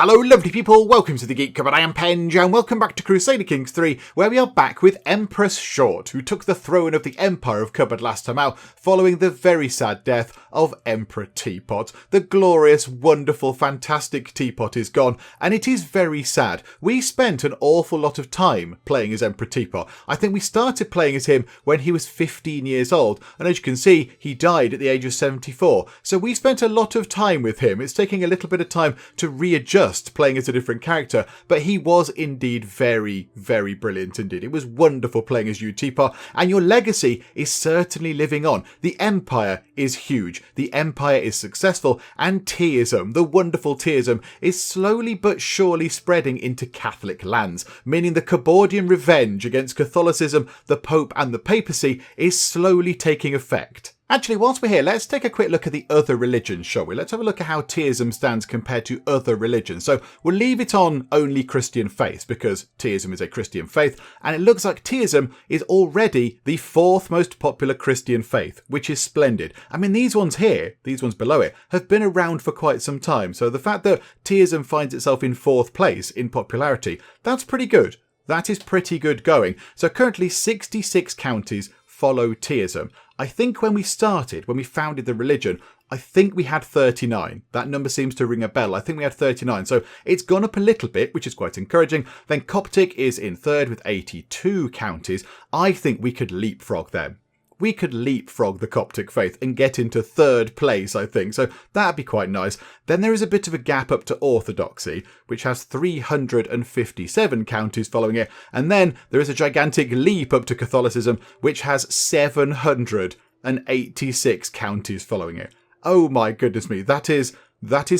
Hello lovely people, welcome to the Geek Cupboard. I am Penge and welcome back to Crusader Kings 3, where we are back with Empress Short, who took the throne of the Empire of Cupboard last time out, following the very sad death of Emperor Teapot. The glorious, wonderful, fantastic Teapot is gone, and it is very sad. We spent an awful lot of time playing as Emperor Teapot. I think we started playing as him when he was 15 years old, and as you can see, he died at the age of 74. So we spent a lot of time with him. It's taking a little bit of time to readjust playing as a different character, but he was indeed very, very brilliant indeed. It was wonderful playing as you, Teapot, and your legacy is certainly living on. The Empire is huge, the Empire is successful, and Teaism, the wonderful Teaism, is slowly but surely spreading into Catholic lands, meaning the Cabordian revenge against Catholicism, the Pope and the Papacy is slowly taking effect. Actually, whilst we're here, let's take a quick look at the other religions, shall we? Let's have a look at how Teaism stands compared to other religions. So we'll leave it on only Christian faith, because Teaism is a Christian faith, and it looks like Teaism is already the fourth most popular Christian faith, which is splendid. I mean, these ones here, these ones below it, have been around for quite some time. So the fact that Teaism finds itself in fourth place in popularity, that's pretty good. That is pretty good going. So currently 66 counties follow Teaism. I think when we founded the religion, I think we had 39. That number seems to ring a bell. I think we had 39. So it's gone up a little bit, which is quite encouraging. Then Coptic is in third with 82 counties. I think we could leapfrog them. We could leapfrog the Coptic faith and get into third place, I think. So that'd be quite nice. Then there is a bit of a gap up to Orthodoxy, which has 357 counties following it. And then there is a gigantic leap up to Catholicism, which has 786 counties following it. Oh my goodness me, that is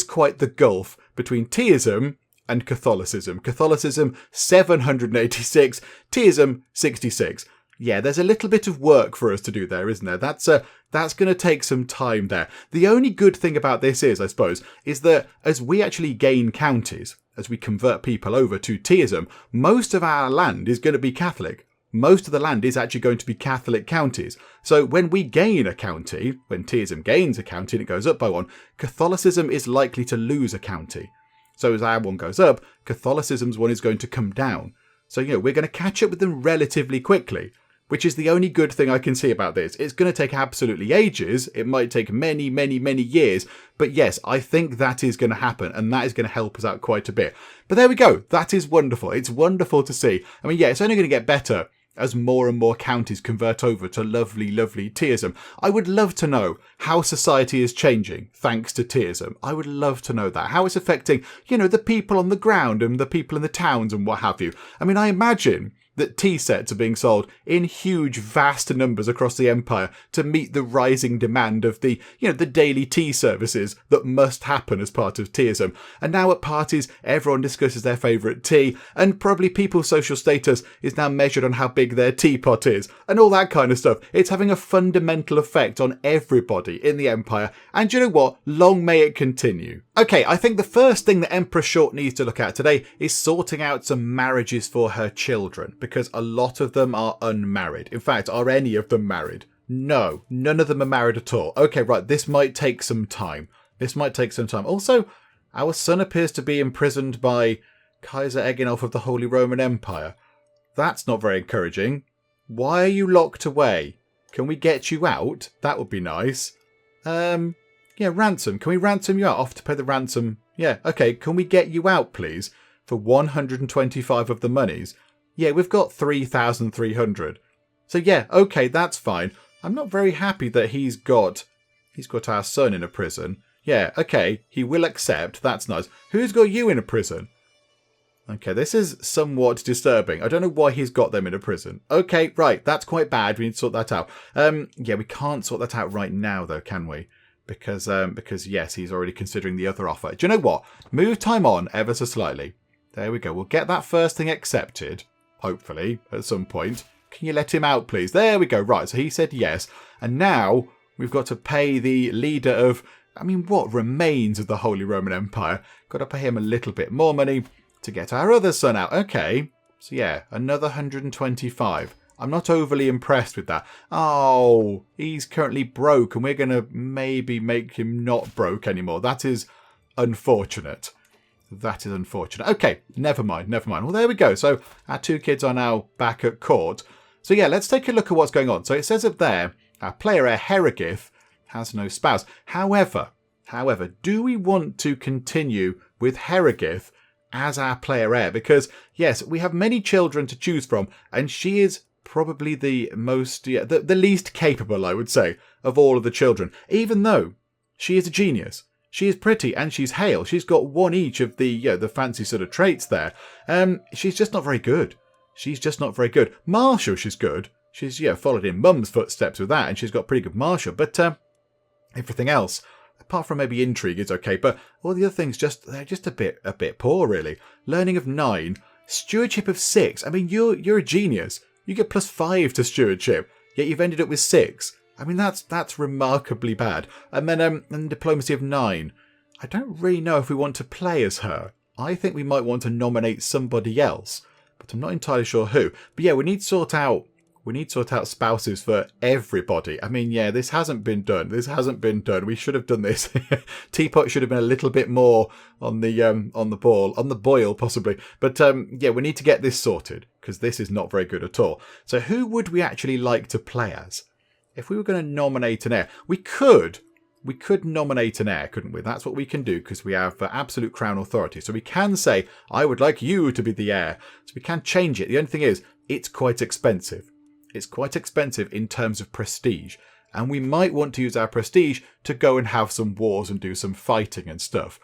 quite the gulf between Teaism and Catholicism. Catholicism, 786, Teaism, 66. Yeah, there's a little bit of work for us to do there, isn't there? That's going to take some time there. The only good thing about this is, I suppose, is that as we actually gain counties, as we convert people over to Teaism, most of our land is going to be Catholic. Most of the land is actually going to be Catholic counties. So when we gain a county, when Teaism gains a county and it goes up by one, Catholicism is likely to lose a county. So as our one goes up, Catholicism's one is going to come down. So, we're going to catch up with them relatively quickly, which is the only good thing I can see about this. It's going to take absolutely ages. It might take many, many, many years. But yes, I think that is going to happen, and that is going to help us out quite a bit. But there we go. That is wonderful. It's wonderful to see. I mean, yeah, it's only going to get better as more and more counties convert over to lovely, lovely Teaism. I would love to know how society is changing thanks to Teaism. I would love to know that. How it's affecting, the people on the ground and the people in the towns and what have you. I mean, I imagine that tea sets are being sold in huge, vast numbers across the empire to meet the rising demand of the daily tea services that must happen as part of Teaism. And now at parties, everyone discusses their favourite tea, and probably people's social status is now measured on how big their teapot is, and all that kind of stuff. It's having a fundamental effect on everybody in the empire, and you know what? Long may it continue. Okay, I think the first thing that Empress Short needs to look at today is sorting out some marriages for her children, because a lot of them are unmarried. In fact, are any of them married? No, none of them are married at all. Okay, right, this might take some time. Also, our son appears to be imprisoned by Kaiser Eginolf of the Holy Roman Empire. That's not very encouraging. Why are you locked away? Can we get you out? That would be nice. Yeah, ransom. Can we ransom you out? Off to pay the ransom. Yeah, okay. Can we get you out, please? For 125 of the monies. Yeah, we've got 3,300. So yeah, okay, that's fine. I'm not very happy that he's got our son in a prison. Yeah, okay, he will accept. That's nice. Who's got you in a prison? Okay, this is somewhat disturbing. I don't know why he's got them in a prison. Okay, right, that's quite bad. We need to sort that out. Yeah, we can't sort that out right now, though, can we? Because yes, he's already considering the other offer. Do you know what? Move time on ever so slightly. There we go. We'll get that first thing accepted, hopefully, at some point. Can you let him out, please? There we go. Right, so he said yes. And now we've got to pay the leader of, what remains of the Holy Roman Empire. Got to pay him a little bit more money to get our other son out. Okay, so yeah, another 125. I'm not overly impressed with that. Oh, he's currently broke and we're going to maybe make him not broke anymore. That is unfortunate. That is unfortunate. Okay, never mind. Well, there we go. So our 2 kids are now back at court. So yeah, let's take a look at what's going on. So it says up there, our player heir Herigith has no spouse. However, do we want to continue with Herigith as our player heir? Because yes, we have many children to choose from, and she is probably the most, the least capable, I would say, of all of the children. Even though she is a genius, she is pretty, and she's hale. She's got 1 each of the fancy sort of traits there. She's just not very good. Martial, she's good. She's followed in Mum's footsteps with that, and she's got pretty good martial. But everything else, apart from maybe intrigue, is okay. But all the other things, they're just a bit poor, really. Learning of 9, stewardship of 6. I mean, you're a genius. You get +5 to stewardship, yet you've ended up with 6. I mean, that's remarkably bad. And then and diplomacy of 9. I don't really know if we want to play as her. I think we might want to nominate somebody else, but I'm not entirely sure who. But yeah, we need to sort out spouses for everybody. I mean, yeah, this hasn't been done. We should have done this. Teapot should have been a little bit more on the boil possibly. But yeah, we need to get this sorted, because this is not very good at all. So who would we actually like to play as? If we were going to nominate an heir, we could nominate an heir, couldn't we? That's what we can do, because we have absolute crown authority. So we can say, I would like you to be the heir. So we can change it. The only thing is, it's quite expensive. It's quite expensive in terms of prestige. And we might want to use our prestige to go and have some wars and do some fighting and stuff.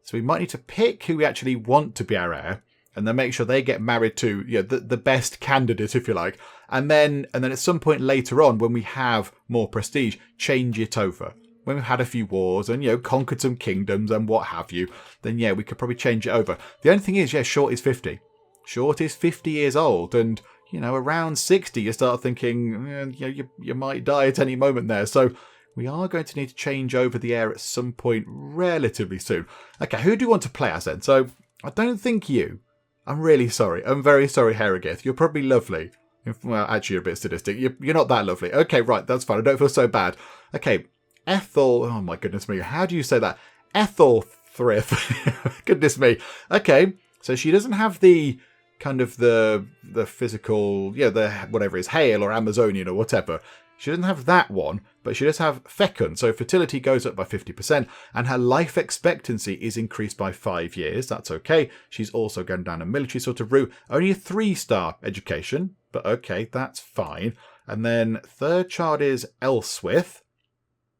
So we might need to pick who we actually want to be our heir, and then make sure they get married to the best candidate, if you like. And then at some point later on, when we have more prestige, change it over. When we've had a few wars and, conquered some kingdoms and what have you, then yeah, we could probably change it over. The only thing is, Short is 50. Short is 50 years old, and, around 60, you start thinking, you might die at any moment there. So we are going to need to change over the heir at some point relatively soon. Okay, who do you want to play as then? So I don't think you. I'm really sorry. I'm very sorry, Herigith. You're probably lovely. Well, actually, you're a bit sadistic. You're not that lovely. Okay, right, that's fine. I don't feel so bad. Okay, Ethel. Oh, my goodness me. How do you say that? Ethelthryth. Goodness me. Okay, so she doesn't have the kind of the physical, the whatever it is, Heir or Amazonian or whatever. She doesn't have that one, but she does have fecund, so fertility goes up by 50%, and her life expectancy is increased by 5 years. That's okay. She's also going down a military sort of route. Only a 3-star education, but okay, that's fine. And then third child is Elswith.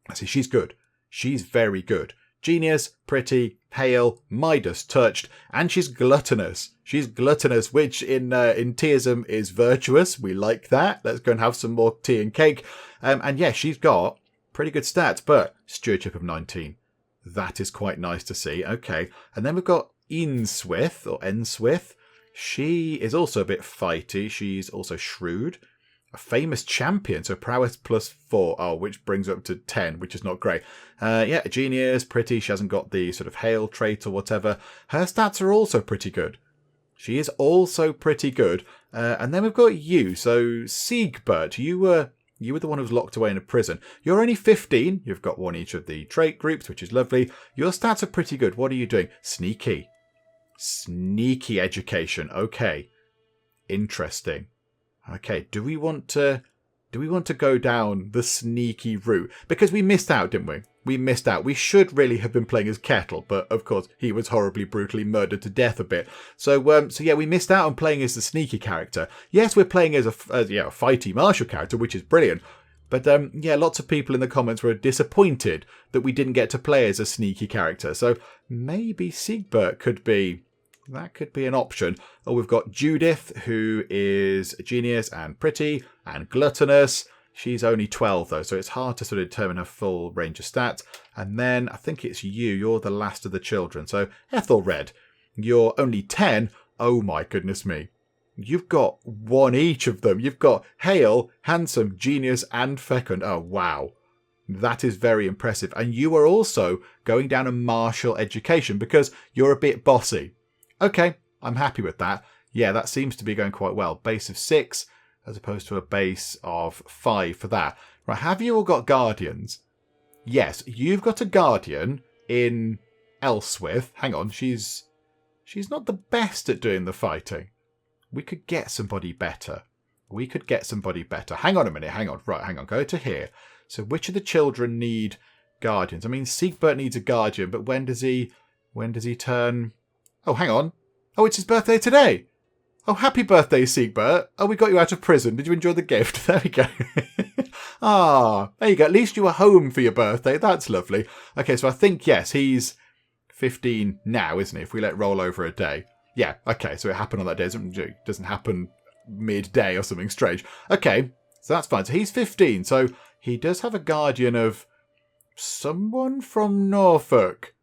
I see, she's good. She's very good. Genius, pretty, hale, Midas touched, and she's gluttonous. She's gluttonous, which in teaism is virtuous. We like that. Let's go and have some more tea and cake. And yeah, she's got pretty good stats, but stewardship of 19. That is quite nice to see. Okay. And then we've got Enswith or Enswith. She is also a bit fighty. She's also shrewd. A famous champion, so prowess +4, which brings up to 10, which is not great. Yeah, a genius, pretty. She hasn't got the sort of hale trait or whatever. Her stats are also pretty good. She is also pretty good. And then we've got you. So Siegbert, you were the one who was locked away in a prison. You're only 15. You've got 1 each of the trait groups, which is lovely. Your stats are pretty good. What are you doing? Sneaky. Sneaky education. Okay. Interesting. Okay, do we want to go down the sneaky route? Because we missed out, didn't we? We missed out. We should really have been playing as Kettle, but of course he was horribly, brutally murdered to death a bit. So yeah, we missed out on playing as the sneaky character. Yes, we're playing as a fighty martial character, which is brilliant. But yeah, lots of people in the comments were disappointed that we didn't get to play as a sneaky character. So maybe Siegbert could be an option. Or we've got Judith, who is a genius and pretty and gluttonous. She's only 12 though, so it's hard to sort of determine her full range of stats. And then I think it's you. You're the last of the children. So Ethelred, you're only 10. Oh my goodness me. You've got 1 each of them. You've got hale, handsome, genius, and fecund. Oh wow. That is very impressive. And you are also going down a martial education because you're a bit bossy. Okay, I'm happy with that. Yeah, that seems to be going quite well. Base of 6 as opposed to a base of 5 for that. Right, have you all got guardians? Yes, you've got a guardian in Elswith. Hang on, she's She's not the best at doing the fighting. We could get somebody better. We could get somebody better. Hang on a minute. Hang on. Right, hang on. Go to here. So which of the children need guardians? I mean, Siegbert needs a guardian, but when does he turn... Oh, hang on. Oh, it's his birthday today. Oh, happy birthday, Siegbert. Oh, we got you out of prison. Did you enjoy the gift? There we go. Ah, there you go. At least you were home for your birthday. That's lovely. Okay, so I think, yes, he's 15 now, isn't he? If we let roll over a day. Yeah, okay, so it happened on that day. It doesn't happen midday or something strange. Okay, so that's fine. So he's 15. So he does have a guardian of someone from Norfolk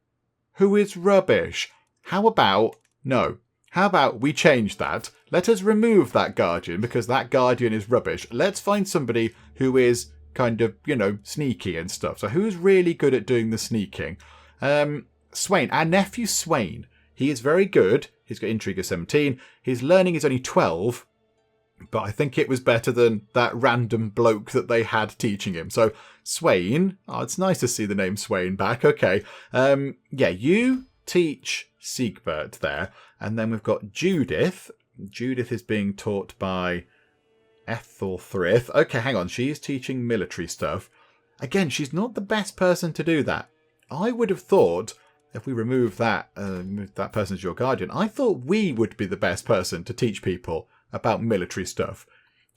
who is rubbish. How about... No. How about we change that? Let us remove that guardian because that guardian is rubbish. Let's find somebody who is kind of, sneaky and stuff. So who's really good at doing the sneaking? Swain. Our nephew Swain. He is very good. He's got intrigue of 17. His learning is only 12. But I think it was better than that random bloke that they had teaching him. So Swain. Oh, it's nice to see the name Swain back. Okay. Yeah, you teach Siegbert there. And then we've got Judith. Judith is being taught by Ethelthryth. Okay, hang on. She's teaching military stuff. Again, she's not the best person to do that. I would have thought, if we remove that person as your guardian, I thought we would be the best person to teach people about military stuff.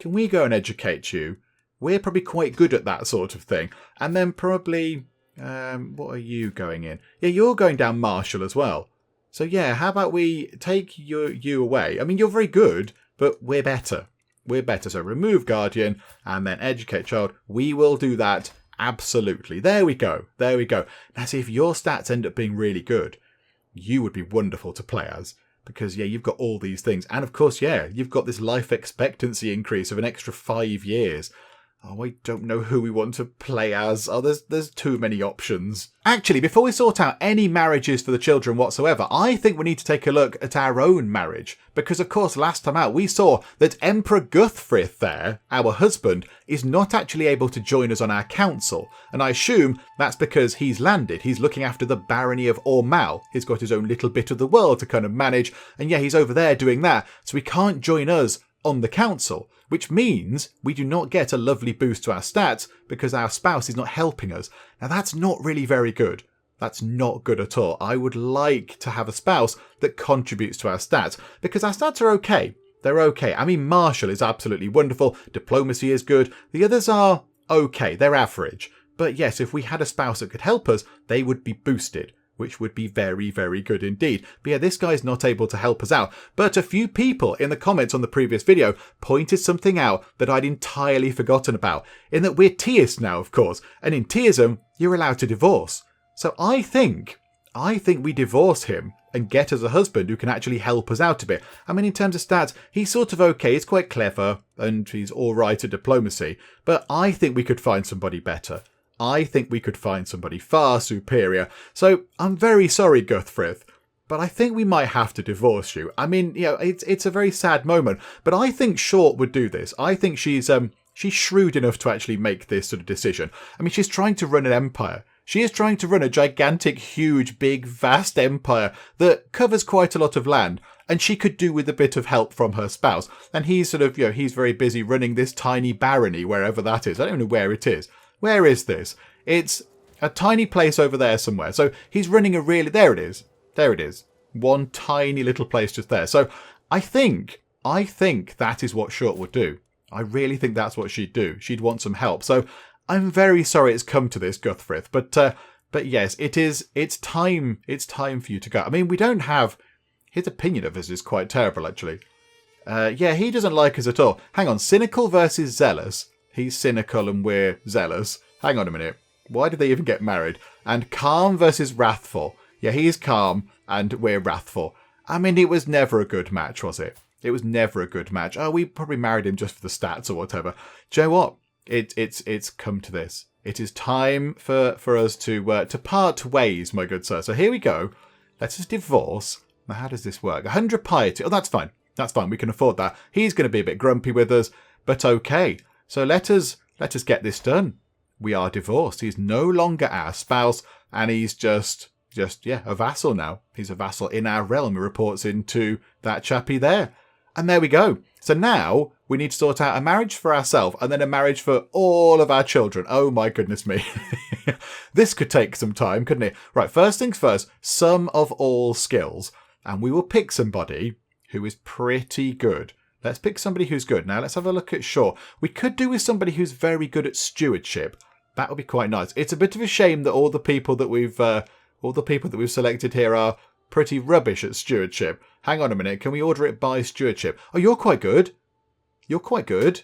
Can we go and educate you? We're probably quite good at that sort of thing. And then probably, what are you going in? Yeah, you're going down Marshall as well. So yeah, how about we take you away? I mean, you're very good, but we're better. We're better. So remove guardian and then educate child. We will do that. Absolutely. There we go. There we go. Now see, if your stats end up being really good, you would be wonderful to play as. Because, yeah, you've got all these things. And, of course, yeah, you've got this life expectancy increase of an extra 5 years. Oh, I don't know who we want to play as. Oh, there's too many options. Actually, before we sort out any marriages for the children whatsoever, I think we need to take a look at our own marriage. Because, of course, last time out, we saw that Emperor Guthfrith there, our husband, is not actually able to join us on our council. And I assume that's because he's landed. He's looking after the barony of Ormal. He's got his own little bit of the world to kind of manage. And yeah, he's over there doing that. So he can't join us on the council, which means we do not get a lovely boost to our stats because our spouse is not helping us. Now that's not really very good. That's not good at all. I would like to have a spouse that contributes to our stats because our stats are okay. They're okay. I mean, Marshall is absolutely wonderful. Diplomacy is good. The others are okay. They're average. But yes, if we had a spouse that could help us, they would be boosted, which would be very, very good indeed. But yeah, this guy's not able to help us out. But a few people in the comments on the previous video pointed something out that I'd entirely forgotten about, in that we're Teists now, of course, and in Teism, you're allowed to divorce. So I think we divorce him and get us a husband who can actually help us out a bit. I mean, in terms of stats, he's sort of okay, he's quite clever, and he's all right at diplomacy, but I think we could find somebody better. I think we could find somebody far superior. So I'm very sorry, Guthfrith, but I think we might have to divorce you. I mean, it's a very sad moment, but I think Short would do this. I think she's shrewd enough to actually make this sort of decision. I mean, she's trying to run an empire. She is trying to run a gigantic, huge, big, vast empire that covers quite a lot of land, and she could do with a bit of help from her spouse. And he's sort of, he's very busy running this tiny barony, wherever that is. I don't know where it is. Where is this? It's a tiny place over there somewhere. So he's running a really... There it is. There it is. One tiny little place just there. So I think that is what Short would do. I really think that's what she'd do. She'd want some help. So I'm very sorry it's come to this, Guthfrith. But yes, it's time for you to go. I mean, we don't have... His opinion of us is quite terrible, actually. Yeah, he doesn't like us at all. Hang on. Cynical versus zealous. He's cynical and we're zealous. Hang on a minute. Why did they even get married? And calm versus wrathful. Yeah, he's calm and we're wrathful. I mean, it was never a good match, was it? It was never a good match. Oh, we probably married him just for the stats or whatever. Do you know what? It's come to this. It is time for us to part ways, my good sir. So here we go. Let us divorce. Now, how does this work? 100 piety. Oh, that's fine. That's fine. We can afford that. He's going to be a bit grumpy with us, but okay. So let us get this done. We are divorced. He's no longer our spouse, and he's just just, yeah, a vassal now. He's a vassal in our realm. He reports into that chappie there. And there we go. So now we need to sort out a marriage for ourselves and then a marriage for all of our children. Oh my goodness me. This could take some time, couldn't it? Right, first things first, sum of all skills. And we will pick somebody who is pretty good. Let's pick somebody who's good. Now let's have a look at Shaw. We could do with somebody who's very good at stewardship. That would be quite nice. It's a bit of a shame that all the people that we've selected here are pretty rubbish at stewardship. Hang on a minute. Can we order it by stewardship? Oh, you're quite good. You're quite good.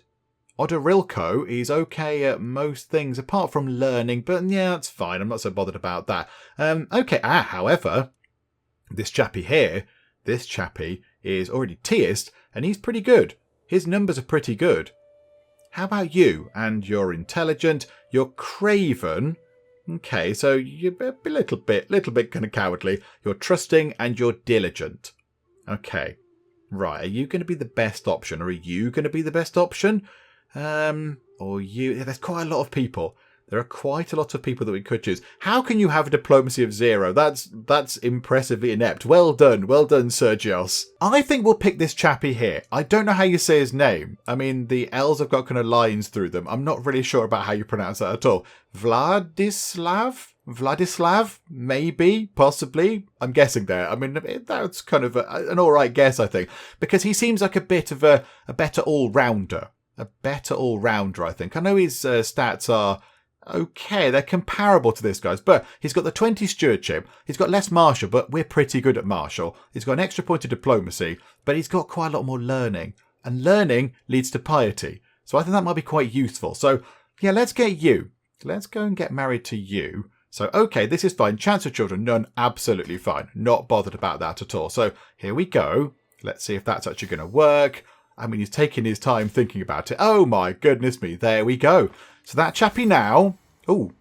Odorilko is okay at most things apart from learning, but yeah, that's fine. I'm not so bothered about that. Okay. However, this chappie here, is already tier'd and he's pretty good. His numbers are pretty good. How about you? And you're intelligent. You're craven. Okay, so you're a little bit kind of cowardly. You're trusting and you're diligent. Okay. Right, are you going to be the best option? Or are you going to be the best option? Or you... There's quite a lot of people. There are quite a lot of people that we could choose. How can you have a diplomacy of 0? That's impressively inept. Well done, Sergios. I think we'll pick this chappie here. I don't know how you say his name. I mean, the L's have got kind of lines through them. I'm not really sure about how you pronounce that at all. Vladislav? Maybe, possibly. I'm guessing there. I mean, that's kind of an all right guess, I think, because he seems like a bit of a better all-rounder. A better all-rounder, I think. I know his stats are... okay, they're comparable to this guy's, but he's got the 20 stewardship. He's got less martial, but we're pretty good at martial. He's got an extra point of diplomacy, but he's got quite a lot more learning. And learning leads to piety. So I think that might be quite useful. So, yeah, let's get you. Let's go and get married to you. So, okay, this is fine. Chance of children, none, absolutely fine. Not bothered about that at all. So, here we go. Let's see if that's actually going to work. I mean, he's taking his time thinking about it. Oh, my goodness me. There we go. So that chappie now... Oh,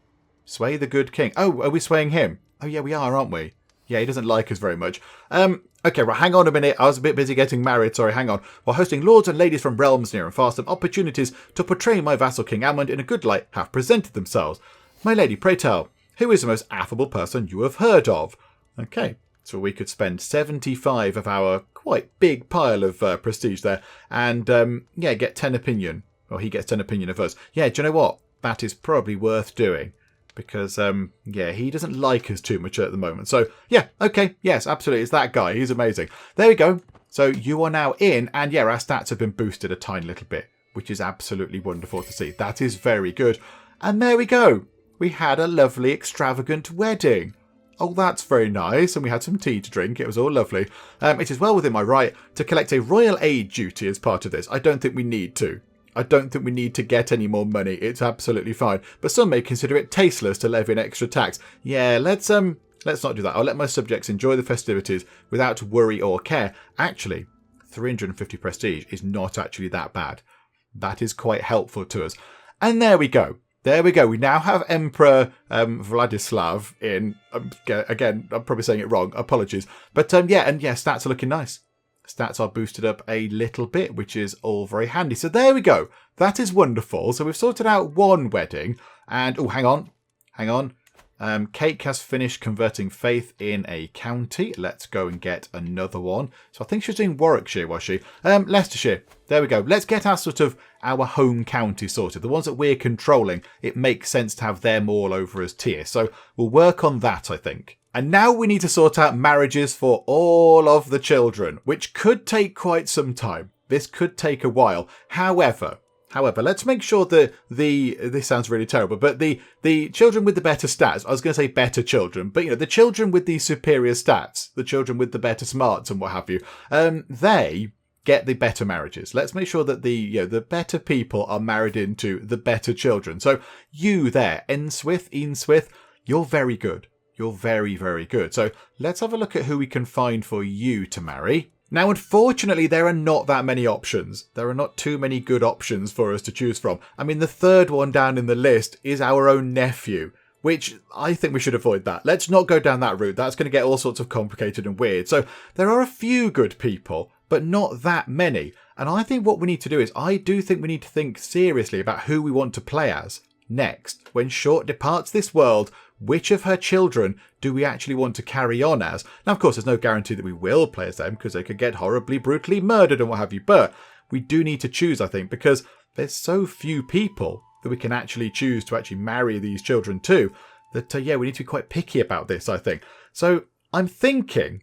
sway the good king. Oh, are we swaying him? Oh, yeah, we are, aren't we? Yeah, he doesn't like us very much. Okay, right, hang on a minute. I was a bit busy getting married. Sorry, hang on. While hosting lords and ladies from realms near and far, some opportunities to portray my vassal King Amund in a good light have presented themselves. My lady, pray tell, who is the most affable person you have heard of? Okay, so we could spend 75 of our quite big pile of prestige there and, yeah, get 10 opinion. Well, he gets 10 opinion of us. Yeah, do you know what? That is probably worth doing because, yeah, he doesn't like us too much at the moment. So, yeah, okay, yes, absolutely. It's that guy. He's amazing. There we go. So you are now in and, yeah, our stats have been boosted a tiny little bit, which is absolutely wonderful to see. That is very good. And there we go. We had a lovely, extravagant wedding. Oh, that's very nice. And we had some tea to drink. It was all lovely. It is well within my right to collect a royal aid duty as part of this. I don't think we need to. I don't think we need to get any more money. It's absolutely fine. But some may consider it tasteless to levy an extra tax. Yeah, let's not do that. I'll let my subjects enjoy the festivities without worry or care. Actually, 350 prestige is not actually that bad. That is quite helpful to us. And there we go. There we go. We now have Emperor Vladislav in. Again, I'm probably saying it wrong. Apologies. But yeah, stats are looking nice. Stats are boosted up a little bit, which is all very handy. So there we go. That is wonderful. So we've sorted out one wedding. And, oh, hang on. Cake has finished converting faith in a county. Let's go and get another one. So I think she was doing Warwickshire, was she? Leicestershire. There we go. Let's get our home county sorted. The ones that we're controlling, it makes sense to have them all over as tier. So we'll work on that, I think. And now we need to sort out marriages for all of the children, which could take quite some time. This could take a while. However, let's make sure that this sounds really terrible, but the children with the better stats, I was going to say better children, but the children with the superior stats, the children with the better smarts and what have you, they get the better marriages. Let's make sure that the better people are married into the better children. So you there, Eanswith, you're very good. You're very, very good. So let's have a look at who we can find for you to marry. Now, unfortunately, there are not that many options. There are not too many good options for us to choose from. I mean, the third one down in the list is our own nephew, which I think we should avoid that. Let's not go down that route. That's going to get all sorts of complicated and weird. So there are a few good people, but not that many. And I think what we need to do is I do think we need to think seriously about who we want to play as next. When Short departs this world, which of her children do we actually want to carry on as? Now, of course, there's no guarantee that we will play as them because they could get horribly, brutally murdered and what have you. But we do need to choose, I think, because there's so few people that we can actually choose to actually marry these children to that, yeah, we need to be quite picky about this, I think. So I'm thinking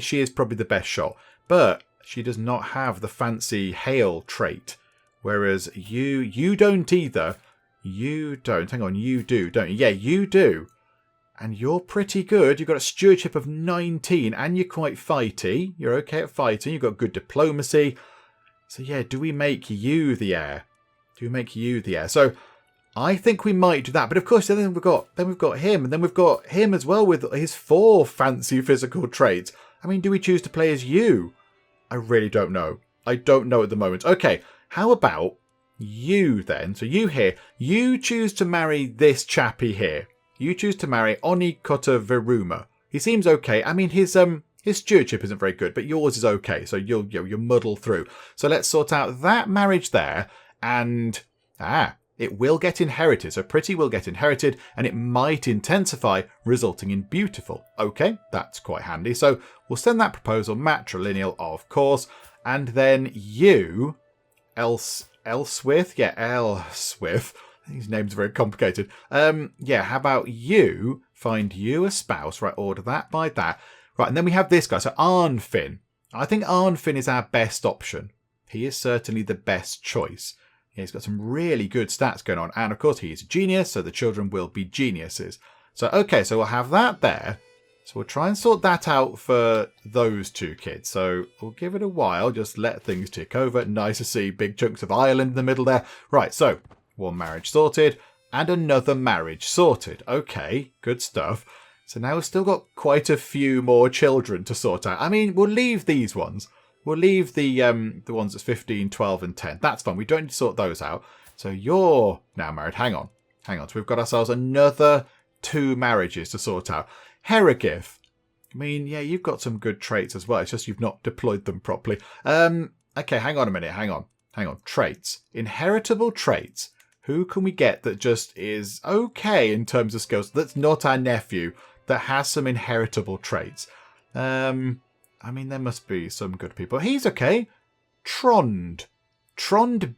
she is probably the best shot, but she does not have the fancy hail trait. Whereas you don't either. You don't. Hang on, you do, don't you? Yeah, you do. And you're pretty good. You've got a stewardship of 19 and you're quite fighty. You're okay at fighting. You've got good diplomacy. So yeah, do we make you the heir? Do we make you the heir? So I think we might do that. But of course, then we've got him. And then we've got him as well with his 4 fancy physical traits. I mean, do we choose to play as you? I really don't know. I don't know at the moment. Okay, how about you then? So you here, you choose to marry this chappy here. You choose to marry Onikota Viruma. He seems okay. I mean, his stewardship isn't very good, but yours is okay. So you'll muddle through. So let's sort out that marriage there, and it will get inherited. So pretty will get inherited, and it might intensify, resulting in beautiful. Okay, that's quite handy. So we'll send that proposal matrilineal, of course, and then you, Elswith, yeah, Elswith. These names are very complicated. Yeah, how about you find you a spouse? Right, order that by that. Right, and then we have this guy. So Arnfinn. I think Arnfinn is our best option. He is certainly the best choice. Yeah, he's got some really good stats going on. And of course, he's a genius, so the children will be geniuses. So, okay, so we'll have that there. So we'll try and sort that out for those 2 kids. So we'll give it a while. Just let things tick over. Nice to see big chunks of Ireland in the middle there. Right, so 1 marriage sorted and another marriage sorted. Okay, good stuff. So now we've still got quite a few more children to sort out. I mean, we'll leave these ones. We'll leave the ones that's 15, 12 and 10. That's fine. We don't need to sort those out. So you're now married. Hang on. So we've got ourselves another 2 marriages to sort out. Herogith. I mean, yeah, you've got some good traits as well. It's just you've not deployed them properly. Okay, hang on a minute. Hang on. Traits. Inheritable traits. Who can we get that just is okay in terms of skills? That's not our nephew, that has some inheritable traits. I mean, there must be some good people. He's okay. Trond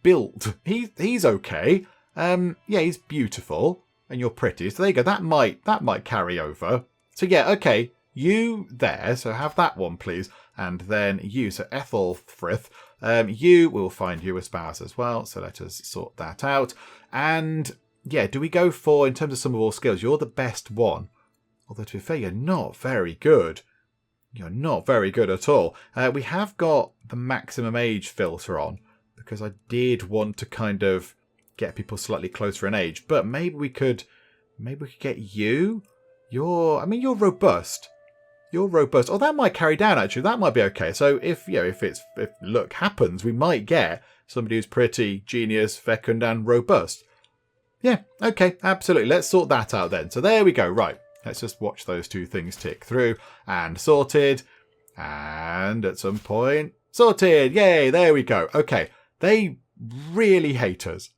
built. He's okay. Yeah, he's beautiful. And you're pretty. So there you go. That might carry over. So yeah, okay, you there, so have that one, please. And then you, so Ethelfrith, you will find you a spouse as well. So let us sort that out. And yeah, do we go for, in terms of some of all skills, you're the best one. Although to be fair, you're not very good. You're not very good at all. We have got the maximum age filter on because I did want to kind of get people slightly closer in age. But maybe we could get you. You're robust. You're robust. Oh, that might carry down, actually. That might be okay. So if luck happens, we might get somebody who's pretty, genius, fecund, and robust. Yeah, okay, absolutely. Let's sort that out then. So there we go. Right. Let's just watch those 2 things tick through. And sorted. And at some point, sorted. Yay, there we go. Okay. They really hate us.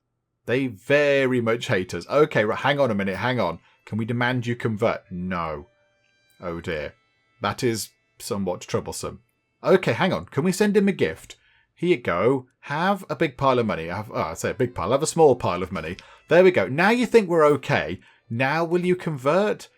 They very much hate us. Okay, right, hang on a minute. Hang on. Can we demand you convert? No. Oh dear. That is somewhat troublesome. Okay, hang on. Can we send him a gift? Here you go. Have a big pile of money. I say a big pile. Have a small pile of money. There we go. Now you think we're okay. Now will you convert?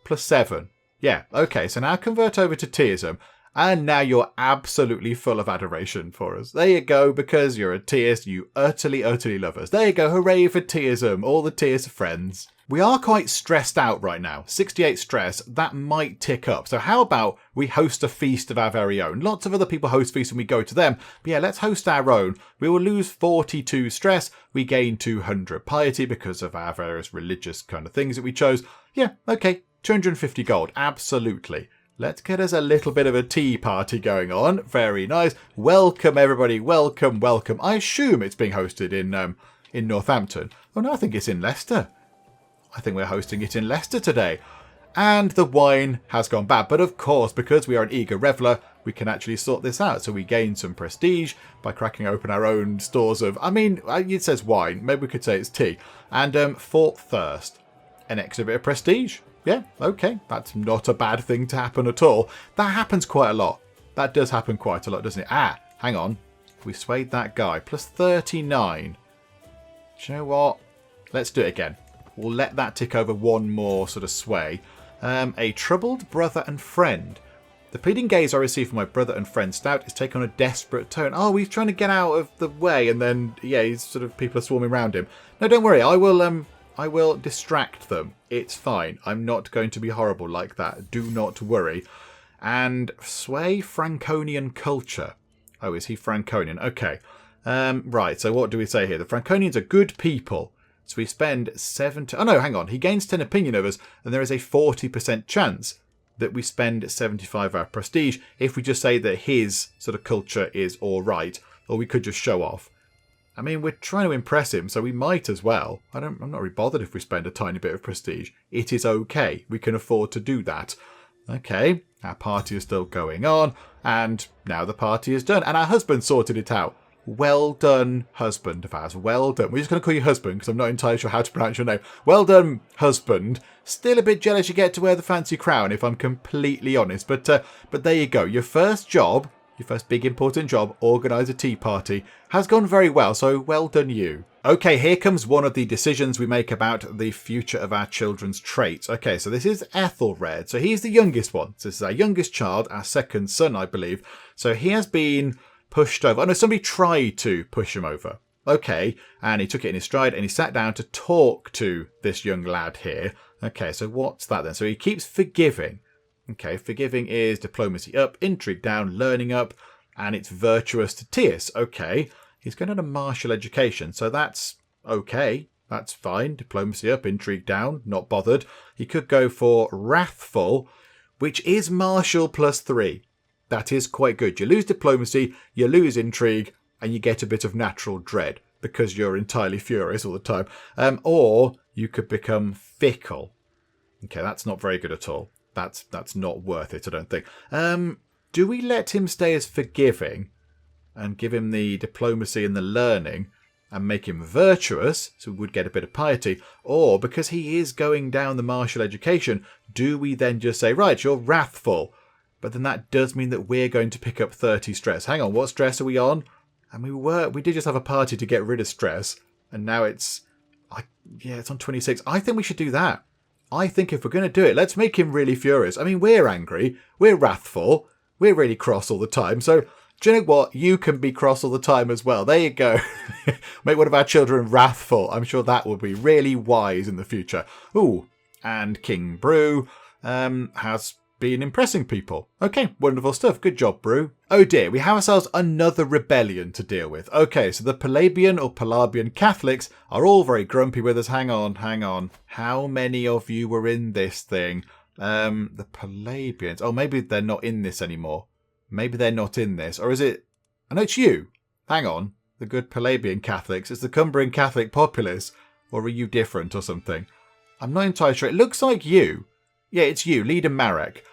+7. Yeah, okay. So now convert over to Teism. And now you're absolutely full of adoration for us. There you go, because you're a Teist. You utterly, utterly love us. There you go. Hooray for Teism. All the Teist friends. We are quite stressed out right now. 68 stress, that might tick up. So how about we host a feast of our very own? Lots of other people host feasts and we go to them. But yeah, let's host our own. We will lose 42 stress. We gain 200 piety because of our various religious kind of things that we chose. Yeah, okay. 250 gold. Absolutely. Let's get us a little bit of a tea party going on. Very nice. Welcome, everybody. Welcome, welcome. I assume it's being hosted in Northampton. Oh, no, I think it's in Leicester. I think we're hosting it in Leicester today. And the wine has gone bad. But of course, because we are an eager reveller, we can actually sort this out. So we gain some prestige by cracking open our own stores of... I mean, it says wine. Maybe we could say it's tea. And fought thirst. an extra bit of prestige. Yeah, okay, that's not a bad thing to happen at all. That happens quite a lot. That does happen quite a lot, doesn't it? Ah, hang on. We swayed that guy. Plus 39. Do you know what? Let's do it again. We'll let that tick over one more sort of sway. A troubled brother and friend. The pleading gaze I receive from my brother and friend Stout is taken on a desperate tone. Oh, he's trying to get out of the way, and then, yeah, he's sort of, people are swarming around him. No, don't worry. I will distract them. It's fine. I'm not going to be horrible like that. Do not worry. And sway Franconian culture. Oh, is he Franconian? Okay. Right, so what do we say here? The Franconians are good people. So we spend 70... Oh, no, hang on. He gains 10 opinion of us, and there is a 40% chance that we spend 75 of our prestige if we just say that his sort of culture is all right, or we could just show off. I mean, we're trying to impress him, so we might as well. I'm not really bothered if we spend a tiny bit of prestige. It is okay. We can afford to do that. Okay, our party is still going on, and now the party is done, and our husband sorted it out. Well done, husband of ours. Well done. We're just going to call you husband because I'm not entirely sure how to pronounce your name. Well done, husband. Still a bit jealous you get to wear the fancy crown, if I'm completely honest. But there you go. Your first job, your first big important job, organise a tea party, has gone very well. So well done you. Okay, here comes one of the decisions we make about the future of our children's traits. Okay, so this is Ethelred. So he's the youngest one. So this is our youngest child, our second son, I believe. So he has been pushed over. Oh no, somebody tried to push him over. Okay, and he took it in his stride and he sat down to talk to this young lad here. Okay, so what's that then? So he keeps forgiving. Okay, forgiving is diplomacy up, intrigue down, learning up, and it's virtuous to Tierce. Okay, he's going on a martial education, so that's okay. That's fine. Diplomacy up, intrigue down, not bothered. He could go for wrathful, which is martial plus 3. That is quite good. You lose diplomacy, you lose intrigue, and you get a bit of natural dread because you're entirely furious all the time. Or you could become fickle. Okay, that's not very good at all. That's not worth it, I don't think. Do we let him stay as forgiving and give him the diplomacy and the learning and make him virtuous, so we would get a bit of piety? Or, because he is going down the martial education, do we then just say, right, you're wrathful? But then that does mean that we're going to pick up 30 stress. Hang on, what stress are we on? And we did just have a party to get rid of stress. And now it's on 26. I think we should do that. I think if we're going to do it, let's make him really furious. I mean, we're angry. We're wrathful. We're really cross all the time. So, do you know what? You can be cross all the time as well. There you go. Make one of our children wrathful. I'm sure that will be really wise in the future. Ooh, and King Brew has been impressing people. Okay, wonderful stuff. Good job, Brew. Oh dear, we have ourselves another rebellion to deal with. Okay, so the Pelagian or Pelagian Catholics are all very grumpy with us. Hang on. How many of you were in this thing? The Pelagians. Oh, maybe they're not in this anymore. Maybe they're not in this. Or is it... I know it's you. Hang on. The good Pelagian Catholics. It's the Cumbrian Catholic populace. Or are you different or something? I'm not entirely sure. It looks like you. Yeah, it's you, Leader Marek.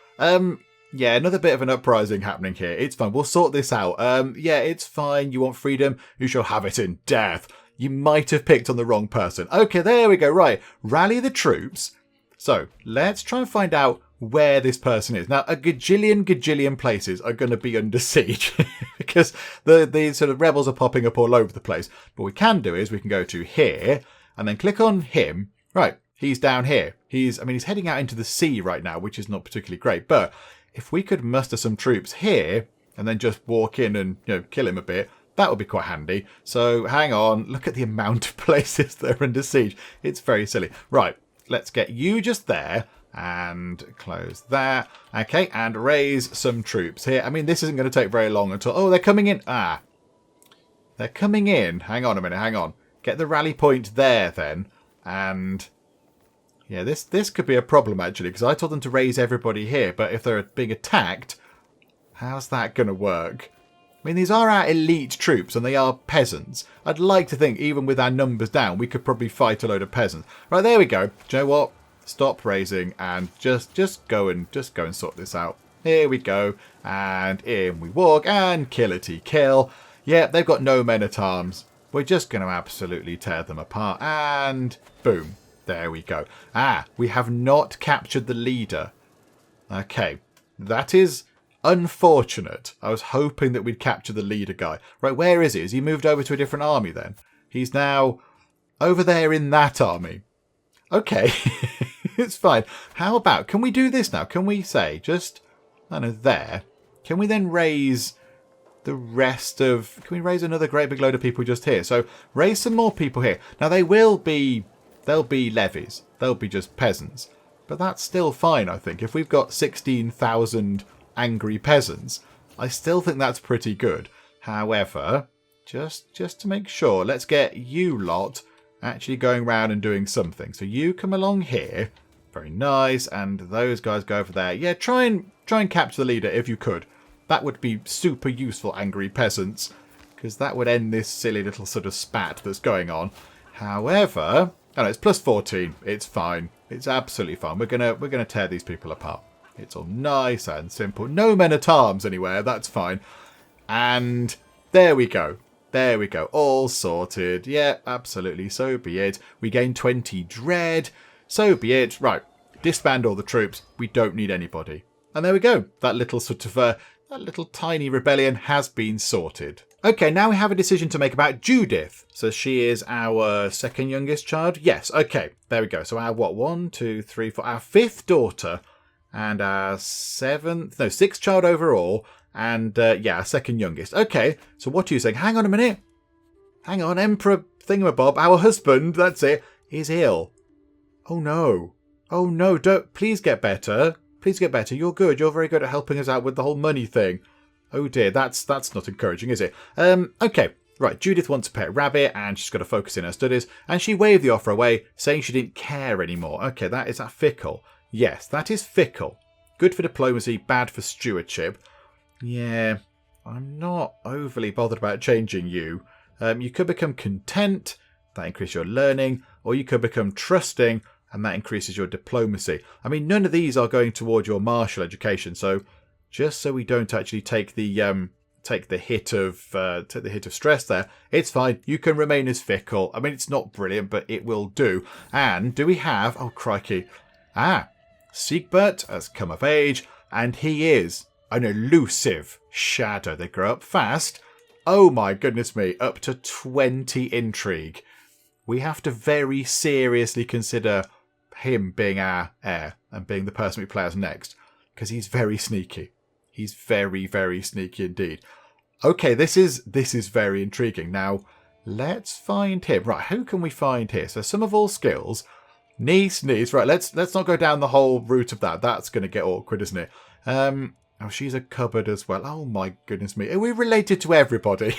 Yeah, another bit of an uprising happening here. It's fine. We'll sort this out. Yeah, it's fine. You want freedom? You shall have it in death. You might have picked on the wrong person. Okay, there we go. Right. Rally the troops. So, let's try and find out where this person is. Now, a gajillion places are going to be under siege because the sort of rebels are popping up all over the place. What we can do is we can go to here and then click on him. Right. He's down here. He's heading out into the sea right now, which is not particularly great. But if we could muster some troops here and then just walk in and, kill him a bit, that would be quite handy. So hang on. Look at the amount of places that are under siege. It's very silly. Right. Let's get you just there and close that. Okay. And raise some troops here. I mean, this isn't going to take very long until... Oh, they're coming in. They're coming in. Hang on a minute. Hang on. Get the rally point there then. And... yeah, this could be a problem, actually, because I told them to raise everybody here, but if they're being attacked, how's that going to work? I mean, these are our elite troops, and they are peasants. I'd like to think, even with our numbers down, we could probably fight a load of peasants. Right, there we go. Do you know what? Stop raising, and just go and sort this out. Here we go, and in we walk, and killity kill. Yeah, they've got no men-at-arms. We're just going to absolutely tear them apart, and boom. There we go. Ah, we have not captured the leader. Okay, that is unfortunate. I was hoping that we'd capture the leader guy. Right, where is he? Has he moved over to a different army then? He's now over there in that army. Okay, it's fine. How about, can we do this now? Can we say just, I don't know, there. Can we then raise the rest of, can we raise another great big load of people just here? So raise some more people here. Now they'll be levies. They'll be just peasants. But that's still fine, I think. If we've got 16,000 angry peasants, I still think that's pretty good. However, just to make sure, let's get you lot actually going around and doing something. So you come along here. Very nice. And those guys go over there. Yeah, try and capture the leader if you could. That would be super useful, angry peasants, because that would end this silly little sort of spat that's going on. However, oh no, it's plus 14. It's fine. It's absolutely fine. We're gonna tear these people apart. It's all nice and simple. No men at arms anywhere. That's fine. And there we go. There we go. All sorted. Yeah, absolutely. So be it. We gain 20 dread. So be it. Right. Disband all the troops. We don't need anybody. And there we go. That little sort of that little tiny rebellion has been sorted. Okay, now we have a decision to make about Judith. So she is our second youngest child. Yes, okay, there we go. So our what? 1, 2, 3, 4. Our fifth daughter and our sixth child overall. And yeah, our second youngest. Okay, so what are you saying? Hang on a minute. Hang on, Emperor Thingamabob, our husband, that's it, is ill. Oh no. Oh no, don't, please get better. Please get better. You're good. You're very good at helping us out with the whole money thing. Oh dear, that's not encouraging, is it? Okay, right. Judith wants a pet rabbit, and she's got to focus in her studies. And she waved the offer away, saying she didn't care anymore. Okay, is that fickle? Yes, that is fickle. Good for diplomacy, bad for stewardship. Yeah, I'm not overly bothered about changing you. You could become content, that increases your learning, or you could become trusting, and that increases your diplomacy. I mean, none of these are going toward your martial education, so just so we don't actually take the hit of stress there, it's fine. You can remain as fickle. I mean, it's not brilliant, but it will do. And do we have? Oh crikey! Siegbert has come of age, and he is an elusive shadow. They grow up fast. Oh my goodness me! Up to 20 intrigue. We have to very seriously consider him being our heir and being the person we play as next, because he's very sneaky. He's very, very sneaky indeed. Okay, this is very intriguing. Now, let's find him. Right, who can we find here? So, some of all skills. Niece. Right, let's not go down the whole route of that. That's going to get awkward, isn't it? Oh, she's a cupboard as well. Oh my goodness me. Are we related to everybody?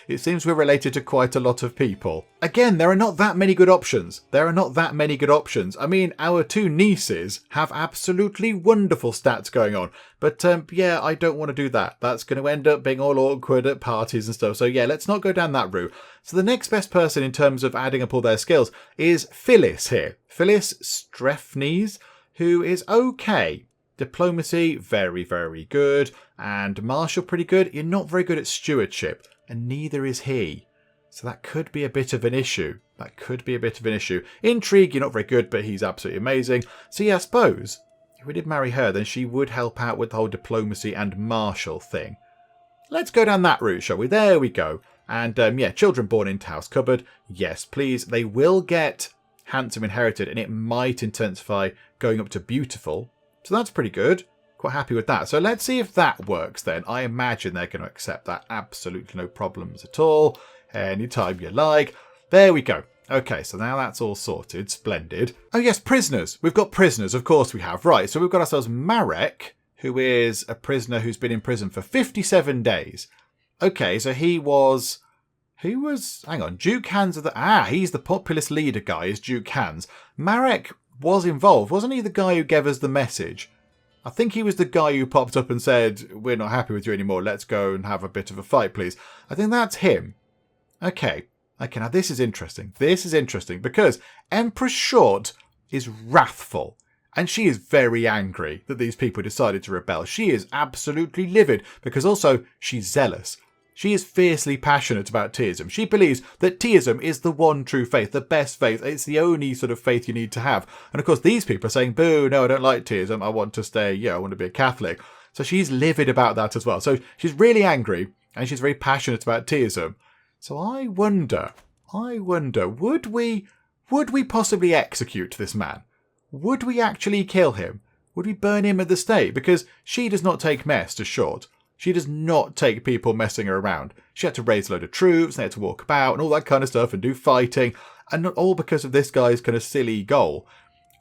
It seems we're related to quite a lot of people. Again, there are not that many good options. I mean, our two nieces have absolutely wonderful stats going on. But yeah, I don't want to do that. That's going to end up being all awkward at parties and stuff. So yeah, let's not go down that route. So the next best person in terms of adding up all their skills is Phyllis here. Phyllis Strefnes, who is okay. Diplomacy, very, very good. And martial, pretty good. You're not very good at stewardship. And neither is he. So that could be a bit of an issue. Intrigue, you're not very good, but he's absolutely amazing. So yeah, I suppose if we did marry her, then she would help out with the whole diplomacy and martial thing. Let's go down that route, shall we? There we go. And yeah, children born into House Cupboard. Yes, please. They will get handsome inherited, and it might intensify going up to beautiful. So that's pretty good. Quite happy with that. So let's see if that works then. I imagine they're going to accept that. Absolutely no problems at all. Anytime you like. There we go. Okay, so now that's all sorted. Splendid. Oh yes, prisoners. We've got prisoners. Of course we have. Right, so we've got ourselves Marek, who is a prisoner who's been in prison for 57 days. Okay, so he was... Who was... Hang on. Duke Hans of the... he's the populist leader guy, is Duke Hans. Marek was involved. Wasn't he the guy who gave us the message? I think he was the guy who popped up and said, we're not happy with you anymore. Let's go and have a bit of a fight, please. I think that's him. Okay, now this is interesting. Because Empress Short is wrathful. And she is very angry that these people decided to rebel. She is absolutely livid because also she's zealous. She is fiercely passionate about Teism. She believes that Teism is the one true faith, the best faith. It's the only sort of faith you need to have. And of course, these people are saying, boo, no, I don't like Teism. I want to stay, I want to be a Catholic. So she's livid about that as well. So she's really angry and she's very passionate about Teism. So I wonder, would we possibly execute this man? Would we actually kill him? Would we burn him at the stake? Because she does not take mess to short. She does not take people messing her around. She had to raise a load of troops, they had to walk about and all that kind of stuff and do fighting. And not all because of this guy's kind of silly goal.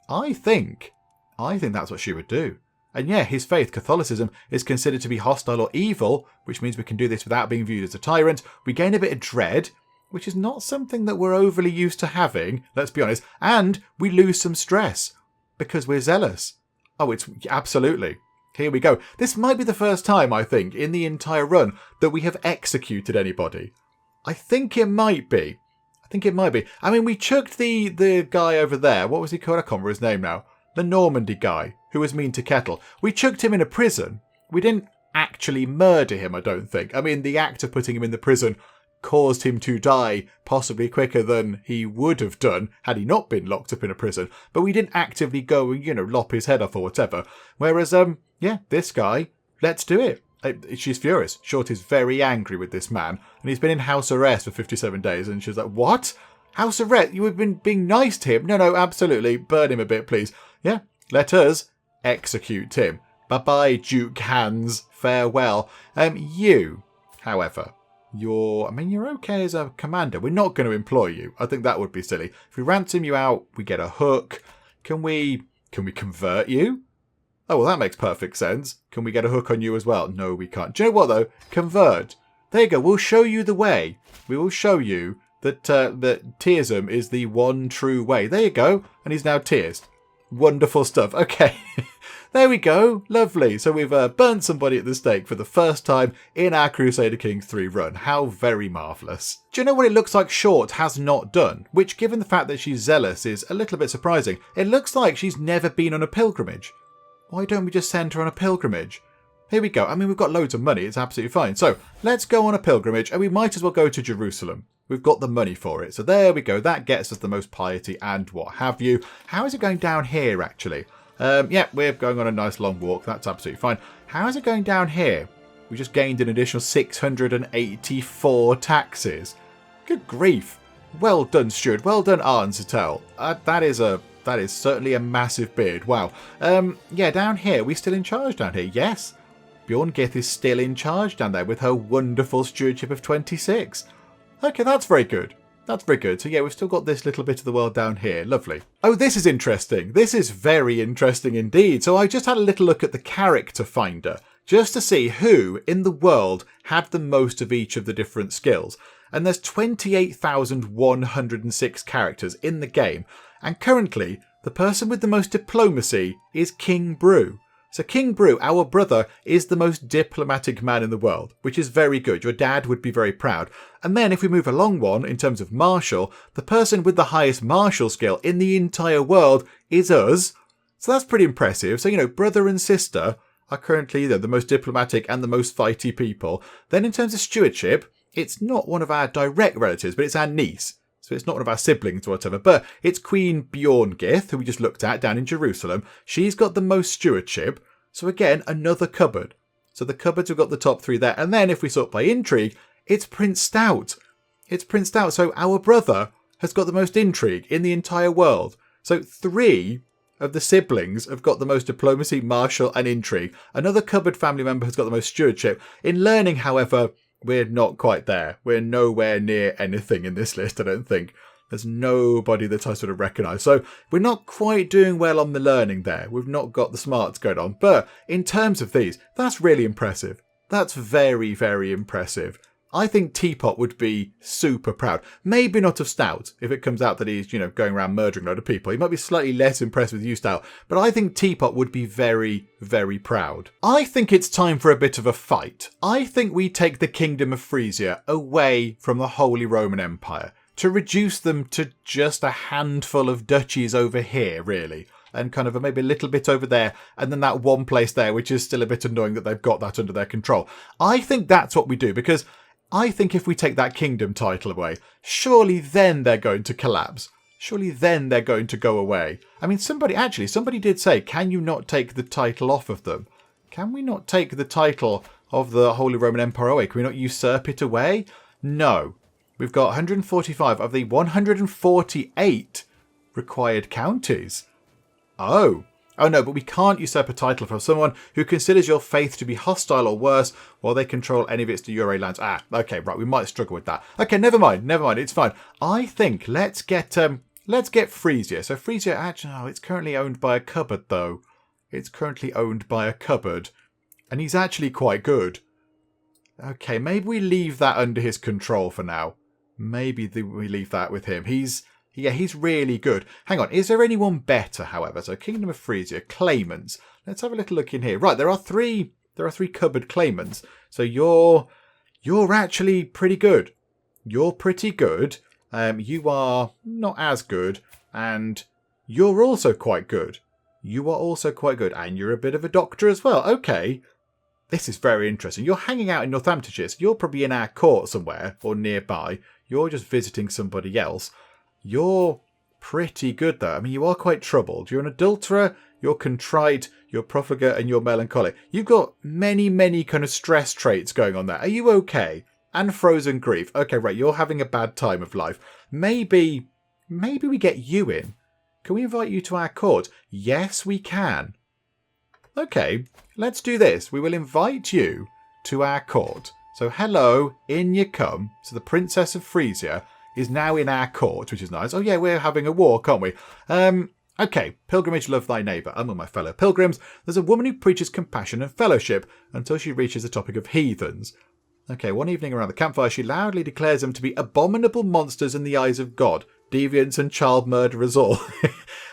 I think that's what she would do. And yeah, his faith, Catholicism, is considered to be hostile or evil, which means we can do this without being viewed as a tyrant. We gain a bit of dread, which is not something that we're overly used to having, let's be honest. And we lose some stress because we're zealous. Oh, it's absolutely. Here we go. This might be the first time, I think, in the entire run that we have executed anybody. I think it might be. I mean, we chucked the guy over there. What was he called? I can't remember his name now. The Normandy guy who was mean to Kettle. We chucked him in a prison. We didn't actually murder him, I don't think. I mean, the act of putting him in the prison caused him to die possibly quicker than he would have done had he not been locked up in a prison. But we didn't actively go and, lop his head off or whatever. Whereas, this guy, let's do it. She's furious. Short is very angry with this man. And he's been in house arrest for 57 days. And she's like, what? House arrest? You have been being nice to him? No, absolutely. Burn him a bit, please. Yeah, let us execute him. Bye-bye, Duke Hans. Farewell. You, however... You're okay as a commander. We're not going to employ you. I think that would be silly. If we ransom you out, we get a hook. Can we convert you? Oh, well, that makes perfect sense. Can we get a hook on you as well? No, we can't. Do you know what, though? Convert. There you go. We'll show you the way. We will show you that Teism is the one true way. There you go. And he's now Teised. Wonderful stuff. Okay. There we go. Lovely. So we've burnt somebody at the stake for the first time in our Crusader Kings 3 run. How very marvellous. Do you know what it looks like Short has not done? Which, given the fact that she's zealous, is a little bit surprising. It looks like she's never been on a pilgrimage. Why don't we just send her on a pilgrimage? Here we go. I mean, we've got loads of money. It's absolutely fine. So let's go on a pilgrimage and we might as well go to Jerusalem. We've got the money for it. So there we go. That gets us the most piety and what have you. How is it going down here, actually? Yeah, we're going on a nice long walk. That's absolutely fine. How is it going down here? We just gained an additional 684 taxes. Good grief. Well done, Stuart. Well done, Arnzetel. That is certainly a massive beard. Wow. Yeah, down here. We're still in charge down here. Yes. Bjorngith is still in charge down there with her wonderful stewardship of 26. Okay, that's very good. That's very good. So yeah, we've still got this little bit of the world down here. Lovely. Oh, this is interesting. This is very interesting indeed. So I just had a little look at the character finder just to see who in the world had the most of each of the different skills. And there's 28,106 characters in the game. And currently, the person with the most diplomacy is King Brew. So King Brew, our brother, is the most diplomatic man in the world, which is very good. Your dad would be very proud. And then if we move along one, in terms of martial, the person with the highest martial skill in the entire world is us. So that's pretty impressive. So, brother and sister are currently the most diplomatic and the most fighty people. Then in terms of stewardship, it's not one of our direct relatives, but it's our niece. So it's not one of our siblings or whatever, but it's Queen Bjorngith, who we just looked at down in Jerusalem. She's got the most stewardship. So again, another cupboard. So the cupboards have got the top 3 there. And then if we sort by intrigue, it's Prince Stout. It's Prince Stout. So our brother has got the most intrigue in the entire world. So 3 of the siblings have got the most diplomacy, martial and intrigue. Another cupboard family member has got the most stewardship. In learning, however, we're not quite there. We're nowhere near anything in this list, I don't think. There's nobody that I sort of recognise. So we're not quite doing well on the learning there. We've not got the smarts going on. But in terms of these, that's really impressive. That's very, very impressive. I think Teapot would be super proud. Maybe not of Stout, if it comes out that he's, going around murdering a load of people. He might be slightly less impressed with you, Stout. But I think Teapot would be very, very proud. I think it's time for a bit of a fight. I think we take the Kingdom of Frisia away from the Holy Roman Empire, to reduce them to just a handful of duchies over here, really. And kind of maybe a little bit over there. And then that one place there, which is still a bit annoying that they've got that under their control. I think that's what we do, because I think if we take that kingdom title away, surely then they're going to collapse. Surely then they're going to go away. I mean, somebody did say, can you not take the title off of them? Can we not take the title of the Holy Roman Empire away? Can we not usurp it away? No. We've got 145 of the 148 required counties. Oh no, but we can't usurp a title from someone who considers your faith to be hostile or worse while they control any of its de jure lands. Okay, right, we might struggle with that. Okay, never mind, it's fine. I think let's get Frisia. So Frisia, actually, it's currently owned by a cupboard, though. It's currently owned by a cupboard, and he's actually quite good. Okay, maybe we leave that under his control for now. Maybe we leave that with him. He's really good. Hang on, is there anyone better, however? So Kingdom of Frisia, claimants. Let's have a little look in here. Right, there are three cupboard claimants. So you're actually pretty good. You're pretty good. You are not as good, and you're also quite good. You are also quite good, and you're a bit of a doctor as well. Okay. This is very interesting. You're hanging out in Northamptonshire, so you're probably in our court somewhere or nearby. You're just visiting somebody else. You're pretty good, though. I mean, you are quite troubled. You're an adulterer, you're contrite, you're profligate, and you're melancholic. You've got many, many kind of stress traits going on there. Are you okay? And frozen grief. Okay, right, you're having a bad time of life. Maybe we get you in. Can we invite you to our court? Yes, we can. Okay, let's do this. We will invite you to our court. So hello, in you come. So the Princess of Frisia is now in our court, which is nice. Oh yeah, we're having a war, can't we? Okay, pilgrimage, love thy neighbour. Among my fellow pilgrims, there's a woman who preaches compassion and fellowship until she reaches the topic of heathens. Okay, one evening around the campfire, she loudly declares them to be abominable monsters in the eyes of God, deviants and child murderers all.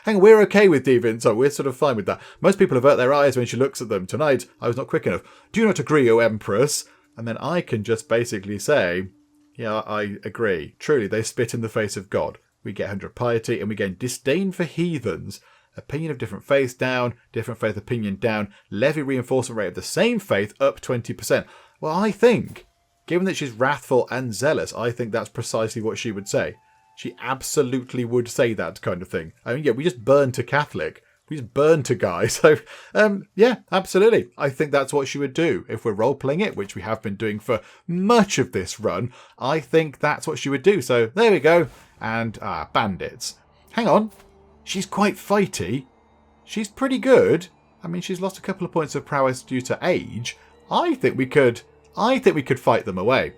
Hang on, we're okay with deviants, so we're sort of fine with that. Most people avert their eyes when she looks at them. Tonight, I was not quick enough. Do you not agree, O Empress? And then I can just basically say, yeah, I agree. Truly, they spit in the face of God. We get 100 piety, and we gain disdain for heathens. Opinion of different faiths down, different faith opinion down. Levy reinforcement rate of the same faith up 20%. Well, I think, given that she's wrathful and zealous, I think that's precisely what she would say. She absolutely would say that kind of thing. I mean, yeah, we just burn to Catholic. We just burn to Guy. So, yeah, absolutely. I think that's what she would do. If we're role-playing it, which we have been doing for much of this run, I think that's what she would do. So, there we go. And, bandits. Hang on. She's quite fighty. She's pretty good. I mean, she's lost a couple of points of prowess due to age. I think we could fight them away.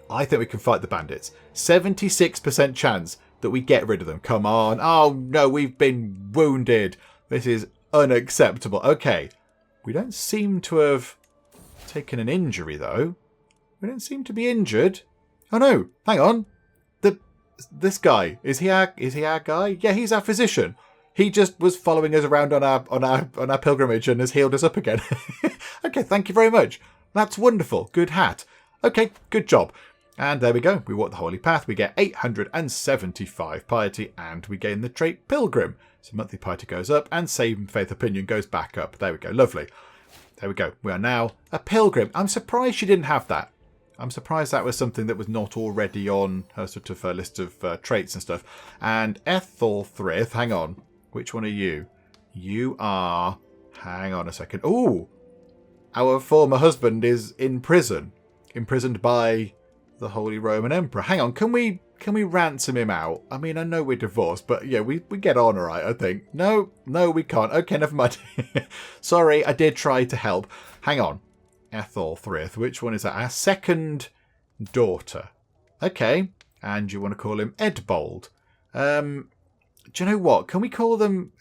I think we can fight the bandits. 76% chance that we get rid of them. Come on. Oh, no, we've been wounded. This is unacceptable. Okay. We don't seem to have taken an injury, though. We don't seem to be injured. Oh, no. Hang on. This guy. Is he our guy? Yeah, he's our physician. He just was following us around on our pilgrimage and has healed us up again. Okay, thank you very much. That's wonderful. Good hat. Okay, good job. And there we go. We walk the holy path. We get 875 piety and we gain the trait pilgrim. So monthly piety goes up and same faith opinion goes back up. There we go. Lovely. There we go. We are now a pilgrim. I'm surprised she didn't have that. I'm surprised that was something that was not already on her sort of list of traits and stuff. And Ethelthrith, hang on. Which one are you? You are... Hang on a second. Ooh! Our former husband is in prison. Imprisoned by the Holy Roman Emperor. Hang on, can we ransom him out? I mean, I know we're divorced, but yeah, we get on alright, I think. No, we can't. Okay, never mind. Sorry, I did try to help. Hang on. Ethelthrith, which one is that? Our second daughter. Okay, and you want to call him Edbold. Do you know what? Can we call them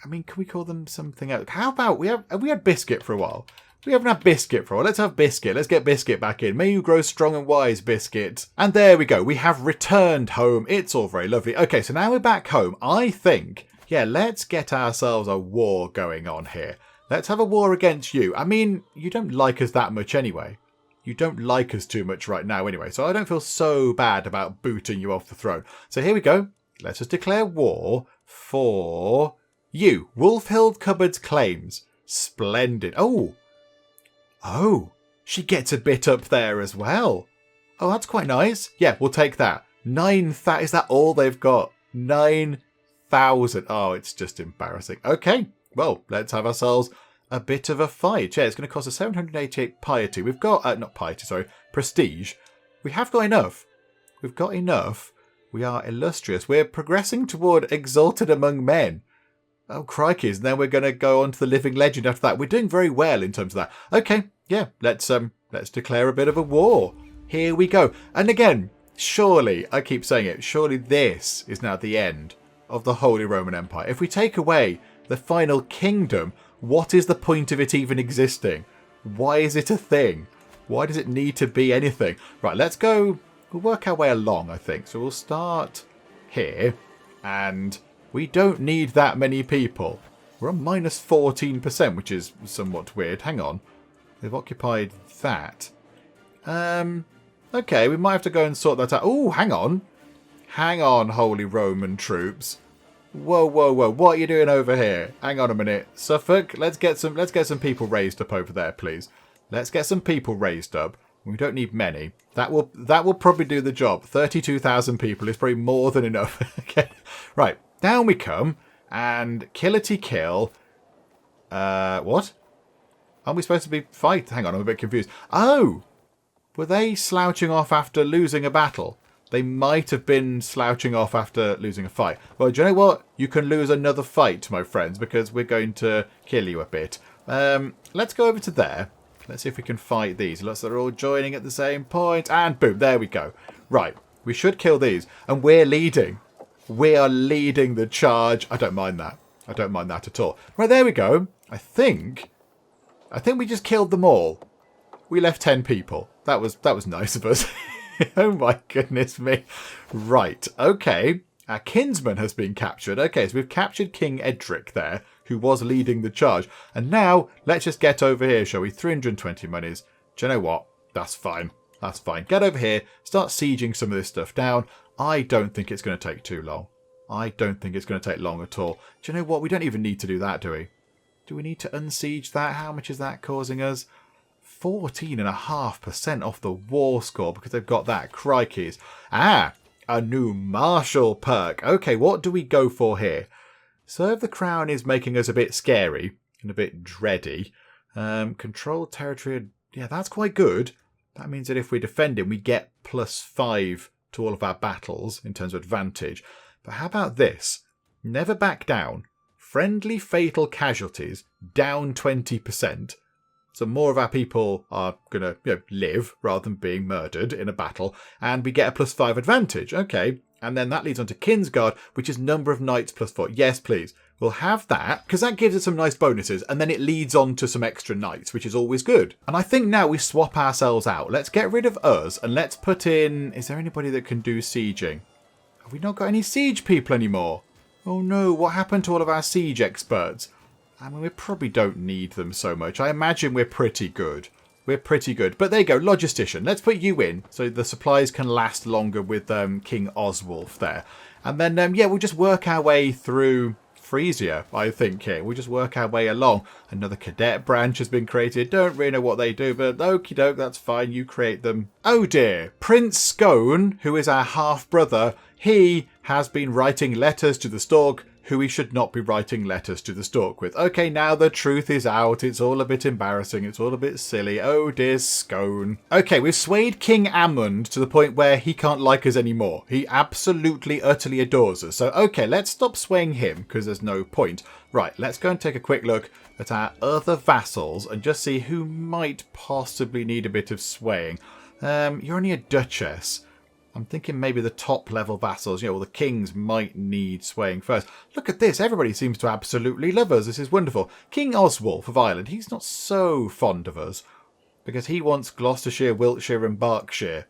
something else? How about have we had Biscuit for a while? We haven't had Biscuit for a while. Let's have Biscuit. Let's get Biscuit back in. May you grow strong and wise, Biscuit. And there we go. We have returned home. It's all very lovely. Okay, so now we're back home. I think, yeah, let's get ourselves a war going on here. Let's have a war against you. I mean, you don't like us that much anyway. You don't like us too much right now anyway, so I don't feel so bad about booting you off the throne. So here we go. Let's just declare war for you. Wolfhild Cupboard's claims. Splendid. Oh, she gets a bit up there as well. Oh, that's quite nice. Yeah, we'll take that. 9,000. Is that all they've got? 9,000. Oh, it's just embarrassing. Okay, well, let's have ourselves a bit of a fight. Yeah, it's going to cost us 788 piety. We've got, not piety, sorry, prestige. We have got enough. We've got enough. We are illustrious. We're progressing toward exalted among men. Oh, crikey. And then we're going to go on to the living legend after that. We're doing very well in terms of that. Okay, yeah, let's declare a bit of a war. Here we go. And again, surely, I keep saying it, surely this is now the end of the Holy Roman Empire. If we take away the final kingdom, what is the point of it even existing? Why is it a thing? Why does it need to be anything? Right, let's go. We'll work our way along, I think. So we'll start here. And we don't need that many people. We're on minus 14%, which is somewhat weird. Hang on. They've occupied that. Okay, we might have to go and sort that out. Oh, hang on. Hang on, Holy Roman troops. Whoa, whoa, whoa. What are you doing over here? Hang on a minute. Suffolk, let's get some people raised up over there, please. Let's get some people raised up. We don't need many. That will probably do the job. 32,000 people is probably more than enough. Okay. Right. Down we come. And killity kill. What? Aren't we supposed to be fight? Hang on, I'm a bit confused. Oh! Were they slouching off after losing a battle? They might have been slouching off after losing a fight. Well, do you know what? You can lose another fight, my friends, because we're going to kill you a bit. Let's go over to there. Let's see if we can fight these. Looks like they're all joining at the same point. And boom, there we go. Right, we should kill these. And we're leading. We are leading the charge. I don't mind that. I don't mind that at all. Right, there we go. I think we just killed them all. We left 10 people. That was nice of us. Oh my goodness me. Right, okay. Our kinsman has been captured. Okay, so we've captured King Edric there, who was leading the charge. And now, let's just get over here, shall we? 320 monies. Do you know what? That's fine. That's fine. Get over here. Start sieging some of this stuff down. I don't think it's going to take too long. I don't think it's going to take long at all. Do you know what? We don't even need to do that, do we? Do we need to unsiege that? How much is that causing us? 14.5% off the war score because they've got that. Crikeys. Ah, a new martial perk. Okay, what do we go for here? Serve the Crown is making us a bit scary and a bit dready. Controlled territory. Yeah, that's quite good. That means that if we defend him, we get +5 to all of our battles in terms of advantage. But how about this? Never back down. Friendly fatal casualties down 20%. So more of our people are going to live rather than being murdered in a battle. And we get a +5 advantage. Okay. And then that leads on to Kinsguard, which is number of knights +4. Yes, please. We'll have that because that gives us some nice bonuses. And then it leads on to some extra knights, which is always good. And I think now we swap ourselves out. Let's get rid of us and let's put in... Is there anybody that can do sieging? Have we not got any siege people anymore? Oh no, what happened to all of our siege experts? I mean, we probably don't need them so much. I imagine we're pretty good. We're pretty good. But there you go, logistician. Let's put you in so the supplies can last longer with King Oswulf there. And then, we'll just work our way through Frisia, I think, here. We'll just work our way along. Another cadet branch has been created. Don't really know what they do, but okie doke, that's fine. You create them. Oh dear. Prince Scone, who is our half-brother, he has been writing letters to the Stork, who he should not be writing letters to the Stork with. Okay, now the truth is out. It's all a bit embarrassing. It's all a bit silly. Oh dear, Scone. Okay, we've swayed King Ammon to the point where he can't like us anymore. He absolutely, utterly adores us. So, okay, let's stop swaying him because there's no point. Right, let's go and take a quick look at our other vassals and just see who might possibly need a bit of swaying. You're only a duchess. I'm thinking maybe the top level vassals, the kings might need swaying first. Look at this. Everybody seems to absolutely love us. This is wonderful. King Oswulf of Ireland, he's not so fond of us because he wants Gloucestershire, Wiltshire and Berkshire.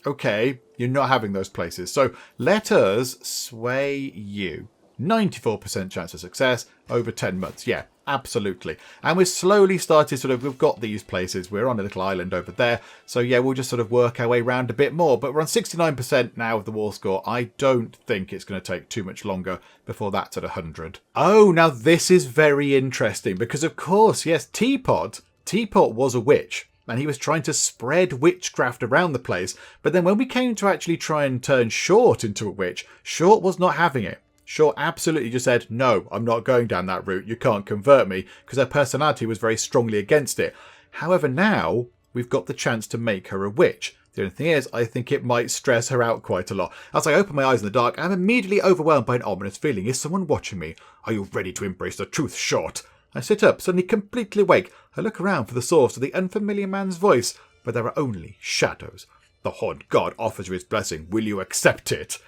Okay, you're not having those places. So let us sway you. 94% chance of success over 10 months. Yeah, absolutely. And we're slowly started we've got these places. We're on a little island over there. So yeah, we'll just work our way around a bit more. But we're on 69% now of the war score. I don't think it's going to take too much longer before that's at 100. Oh, now this is very interesting because of course, yes, Teapot was a witch. and he was trying to spread witchcraft around the place. But then when we came to actually try and turn Short into a witch, Short was not having it. Short absolutely just said, no, I'm not going down that route. You can't convert me, because her personality was very strongly against it. However, now we've got the chance to make her a witch. The only thing is, I think it might stress her out quite a lot. As I open my eyes in the dark, I'm immediately overwhelmed by an ominous feeling. Is someone watching me? Are you ready to embrace the truth, Short? I sit up, suddenly completely awake. I look around for the source of the unfamiliar man's voice, but there are only shadows. The Horned God offers you his blessing. Will you accept it?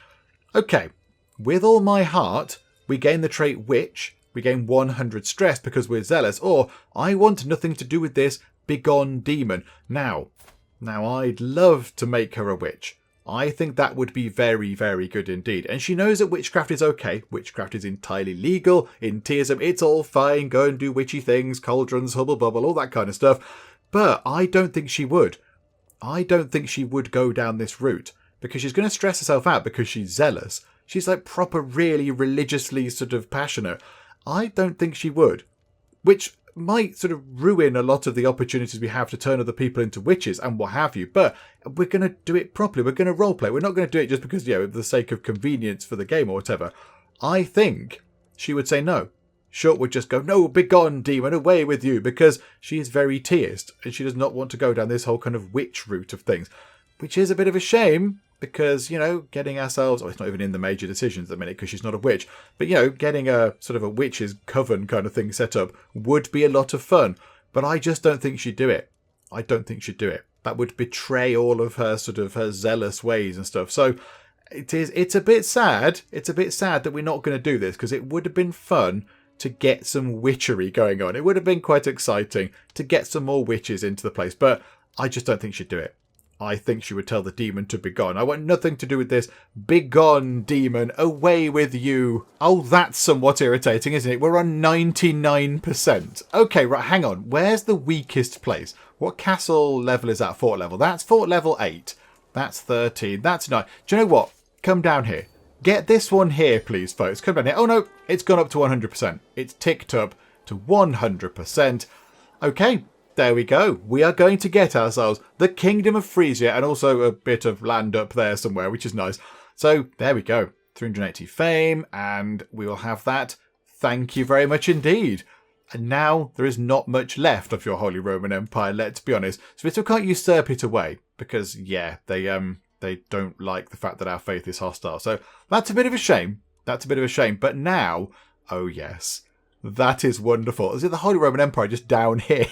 Okay, with all my heart, we gain the trait Witch. We gain 100 stress because we're zealous. Or, I want nothing to do with this. Begone demon. Now, I'd love to make her a witch. I think that would be very, very good indeed. And she knows that witchcraft is okay. Witchcraft is entirely legal. In Teaism, it's all fine. Go and do witchy things, cauldrons, hubble bubble, all that kind of stuff. But I don't think she would. I don't think she would go down this route. Because she's going to stress herself out because she's zealous. She's like proper, really religiously sort of passionate. I don't think she would. Which might sort of ruin a lot of the opportunities we have to turn other people into witches and what have you. But we're going to do it properly. We're going to roleplay. We're not going to do it just because, for the sake of convenience for the game or whatever. I think she would say no. Short would just go, no, begone, demon, away with you, because she is very Teaist and she does not want to go down this whole kind of witch route of things, which is a bit of a shame. Because, getting ourselves... Oh, it's not even in the major decisions at the minute because she's not a witch. But, getting a sort of a witch's coven kind of thing set up would be a lot of fun. But I just don't think she'd do it. I don't think she'd do it. That would betray all of her sort of her zealous ways and stuff. So it's a bit sad. It's a bit sad that we're not going to do this because it would have been fun to get some witchery going on. It would have been quite exciting to get some more witches into the place. But I just don't think she'd do it. I think she would tell the demon to begone. I want nothing to do with this. Begone, demon. Away with you. Oh, that's somewhat irritating, isn't it? We're on 99%. Okay, right, hang on. Where's the weakest place? What castle level is that? Fort level. That's fort level 8. That's 13. That's 9. Do you know what? Come down here. Get this one here, please, folks. Come down here. Oh, no. It's gone up to 100%. It's ticked up to 100%. Okay. There we go. We are going to get ourselves the Kingdom of Frisia and also a bit of land up there somewhere, which is nice. So there we go. 380 fame, and we will have that. Thank you very much indeed. And now there is not much left of your Holy Roman Empire, let's be honest. So we still can't usurp it away because, yeah, they don't like the fact that our faith is hostile. So that's a bit of a shame. That's a bit of a shame. But now, oh yes. That is wonderful. Is it the Holy Roman Empire just down here?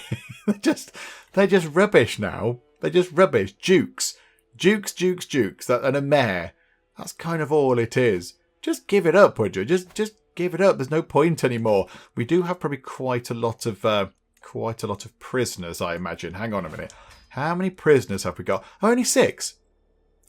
they're just rubbish now. They're just rubbish. Dukes. And a mayor. That's kind of all it is. Just give it up, would you? Just give it up. There's no point anymore. We do have probably quite a lot of prisoners, I imagine. Hang on a minute. How many prisoners have we got? Oh, only 6.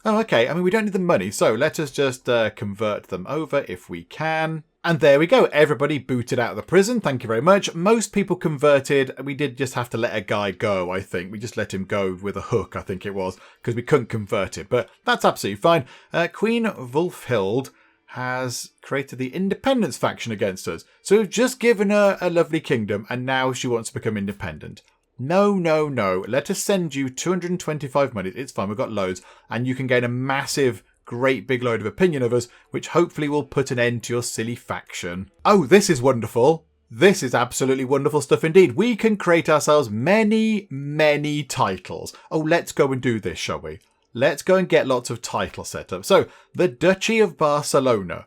Oh, okay. I mean, we don't need the money, so let us just convert them over if we can. And there we go. Everybody booted out of the prison. Thank you very much. Most people converted. We did just have to let a guy go, I think. We just let him go with a hook, I think it was, because we couldn't convert him. But that's absolutely fine. Queen Wulfhild has created the independence faction against us. So we've just given her a lovely kingdom, and now she wants to become independent. No. Let us send you 225 money. It's fine. We've got loads. And you can gain a massive... great big load of opinion of us, which hopefully will put an end to your silly faction. Oh, this is wonderful. This is absolutely wonderful stuff indeed. We can create ourselves many, many titles. Oh, let's go and do this, shall we? Let's go and get lots of titles set up. So, the Duchy of Barcelona.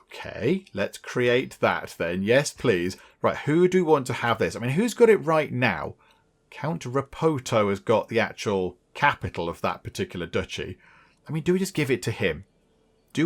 Okay, let's create that then. Yes, please. Right, who do we want to have this? I mean, who's got it right now? Count Rapoto has got the actual capital of that particular duchy. I mean, do we just give it to him? He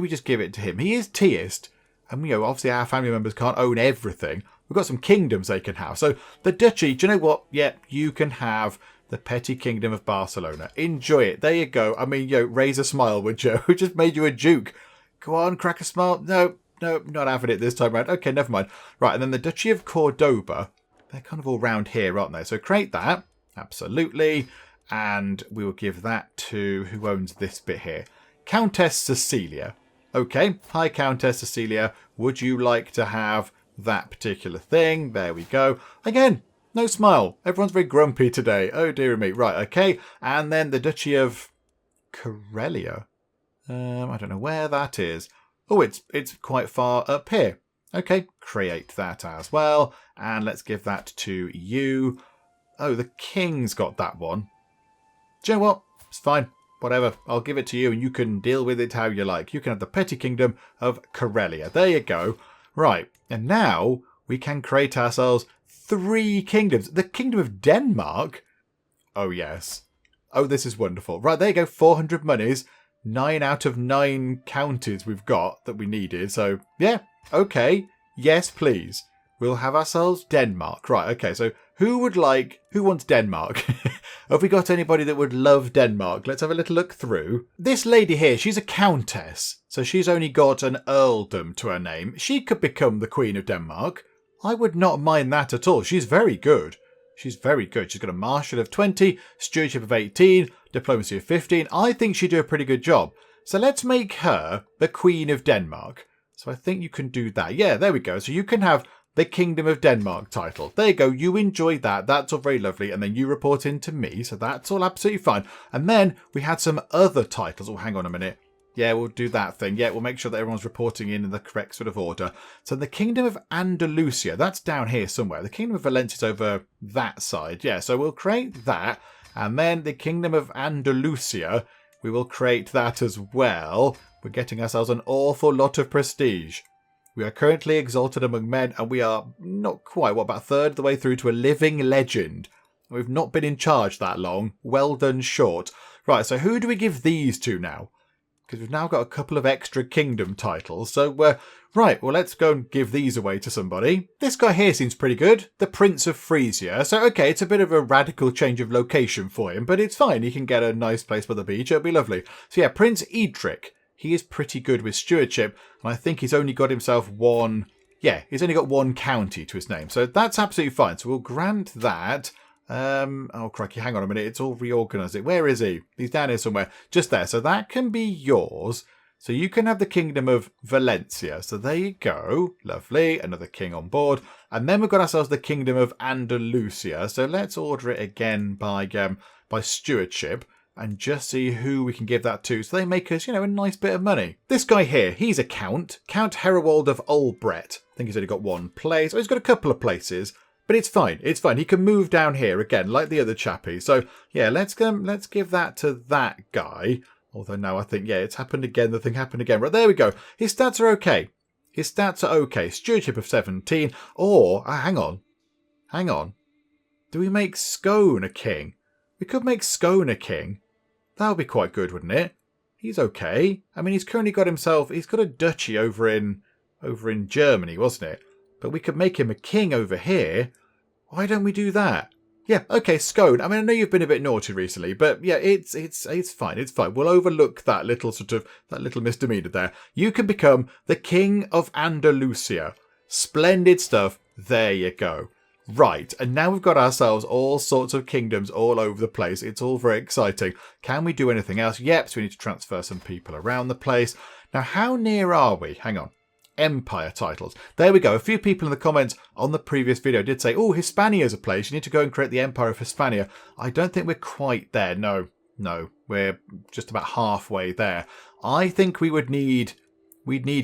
is Teaist. And, obviously our family members can't own everything. We've got some kingdoms they can have. So, the duchy, do you know what? Yeah, you can have the petty kingdom of Barcelona. Enjoy it. There you go. I mean, raise a smile, would you? Who just made you a duke? Go on, crack a smile. No, not having it this time around. Okay, never mind. Right, and then the Duchy of Cordoba. They're kind of all round here, aren't they? So, create that. Absolutely. And we will give that to who owns this bit here. Countess Cecilia. Okay. Hi, Countess Cecilia. Would you like to have that particular thing? There we go. Again, No smile. Everyone's very grumpy today. Oh, dear me. Right, okay. And then the Duchy of Karelia. I don't know where that is. Oh, it's quite far up here. Okay, create that as well. And let's give that to you. Oh, the king's got that one. Do you know what? It's fine. Whatever. I'll give it to you and you can deal with it how you like. You can have the petty kingdom of Karelia. There you go. Right. And now we can create ourselves 3 kingdoms. The Kingdom of Denmark? Oh, yes. Oh, this is wonderful. Right, there you go. 400 monies. 9 out of 9 counties we've got that we needed. So, yeah. Okay. Yes, please. We'll have ourselves Denmark. Right, okay. So, who wants Denmark? Have we got anybody that would love Denmark? Let's have a little look through. This lady here, she's a countess. So, she's only got an earldom to her name. She could become the Queen of Denmark. I would not mind that at all. She's very good. She's very good. She's got a martial of 20, stewardship of 18, diplomacy of 15. I think she'd do a pretty good job. So let's make her the Queen of Denmark. So I think you can do that. Yeah, there we go. So you can have the Kingdom of Denmark title. There you go. You enjoy that. That's all very lovely. And then you report in to me. So that's all absolutely fine. And then we had some other titles. Oh, hang on a minute. Yeah, we'll do that thing. Yeah, we'll make sure that everyone's reporting in the correct sort of order. So the Kingdom of Andalusia, that's down here somewhere. The Kingdom of Valencia is over that side. Yeah, so we'll create that. And then the Kingdom of Andalusia, we will create that as well. We're getting ourselves an awful lot of prestige. We are currently exalted among men, and we are not quite, about a third of the way through to a living legend. We've not been in charge that long. Well done short. Right, so who do we give these to now? Because we've now got a couple of extra kingdom titles. So, right, well, let's go and give these away to somebody. This guy here seems pretty good. The Prince of Frisia. So, okay, it's a bit of a radical change of location for him, but it's fine. He can get a nice place by the beach. It'll be lovely. So, yeah, Prince Edric. He is pretty good with stewardship. And I think he's only got himself one... Yeah, he's only got one county to his name. So, that's absolutely fine. So, we'll grant that... oh crikey, hang on a minute, it's all reorganised. Where is he? He's down here somewhere. Just there. So that can be yours. So you can have the Kingdom of Valencia. So there you go. Lovely. Another king on board. And then we've got ourselves the Kingdom of Andalusia. So let's order it again by stewardship and just see who we can give that to. So they make us, a nice bit of money. This guy here, he's a count. Count Herewald of Ulbret. I think he's only got one place. Oh, he's got a couple of places. But it's fine. It's fine. He can move down here again, like the other chappie. So, yeah, let's give that to that guy. Although now I think, yeah, it's happened again. The thing happened again. Right, there we go. His stats are okay. His stats are okay. Stewardship of 17. Or, hang on. Hang on. Do we make Scone a king? We could make Scone a king. That would be quite good, wouldn't it? He's okay. I mean, he's currently got himself... He's got a duchy over in Germany, wasn't it? But we could make him a king over here. Why don't we do that? Yeah, okay, Scone. I mean, I know you've been a bit naughty recently, but yeah, it's fine. It's fine. We'll overlook that little misdemeanor there. You can become the King of Andalusia. Splendid stuff. There you go. Right, and now we've got ourselves all sorts of kingdoms all over the place. It's all very exciting. Can we do anything else? Yep, so we need to transfer some people around the place. Now, how near are we? Hang on. Empire titles. There we go. A few people in the comments on the previous video did say, oh, Hispania's a place. You need to go and create the Empire of Hispania. I don't think we're quite there. No, we're just about halfway there. I think we'd need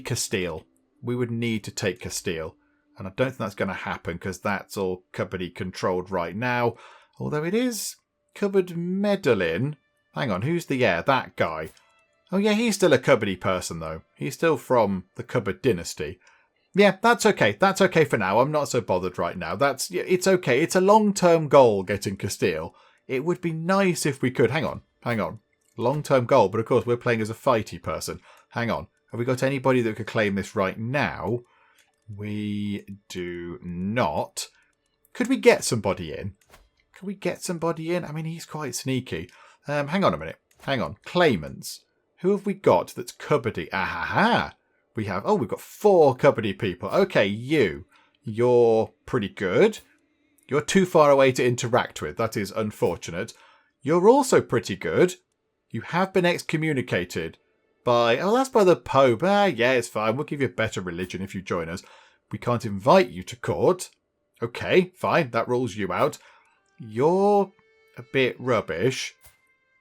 Castile. We would need to take Castile. And I don't think that's going to happen because that's all cupboardy controlled right now. Although it is cupboard meddling. Hang on, who's the heir? That guy. Oh yeah, he's still a cupboardy person though. He's still from the Cupboard dynasty. Yeah, that's okay. That's okay for now. I'm not so bothered right now. It's okay. It's a long-term goal getting Castile. It would be nice if we could. Hang on. Long-term goal, but of course we're playing as a fighty person. Hang on. Have we got anybody that could claim this right now? We do not. Could we get somebody in? I mean, he's quite sneaky. Hang on a minute. Hang on. Claimants. Who have we got that's cupboardy? Ahaha. We've got 4 cupboardy people. Okay, you're pretty good. You're too far away to interact with. That is unfortunate. You're also pretty good. You have been excommunicated by... Oh, that's by the Pope. Yeah, it's fine. We'll give you a better religion if you join us. We can't invite you to court. Okay, fine. That rules you out. You're a bit rubbish.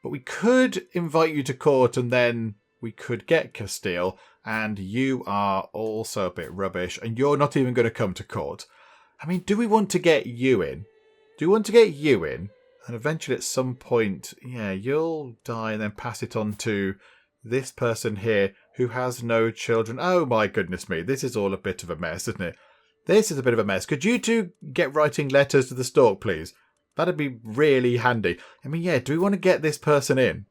But we could invite you to court and then we could get Castile. And you are also a bit rubbish. And you're not even going to come to court. I mean, do we want to get you in? Do we want to get you in? And eventually at some point, yeah, you'll die and then pass it on to this person here who has no children. Oh my goodness me. This is all a bit of a mess, isn't it? This is a bit of a mess. Could you two get writing letters to the stork, please? That'd be really handy. I mean, yeah, do we want to get this person in?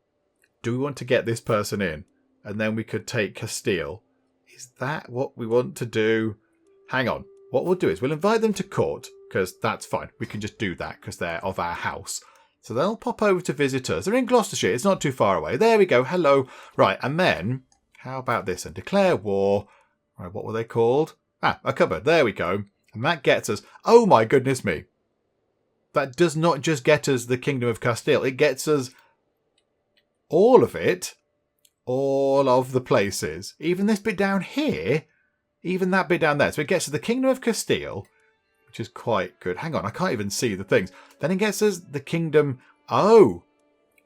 Do we want to get this person in? And then we could take Castile. Is that what we want to do? Hang on. What we'll do is we'll invite them to court, because that's fine. We can just do that because they're of our house. So they'll pop over to visit us. They're in Gloucestershire. It's not too far away. There we go. Hello. Right, and then, how about this? And declare war. Right, what were they called? Ah, a cupboard. There we go. And that gets us... Oh my goodness me. That does not just get us the Kingdom of Castile. It gets us all of it. All of the places. Even this bit down here. Even that bit down there. So it gets us the Kingdom of Castile, which is quite good. Hang on, I can't even see the things. Then it gets us the Kingdom... Oh!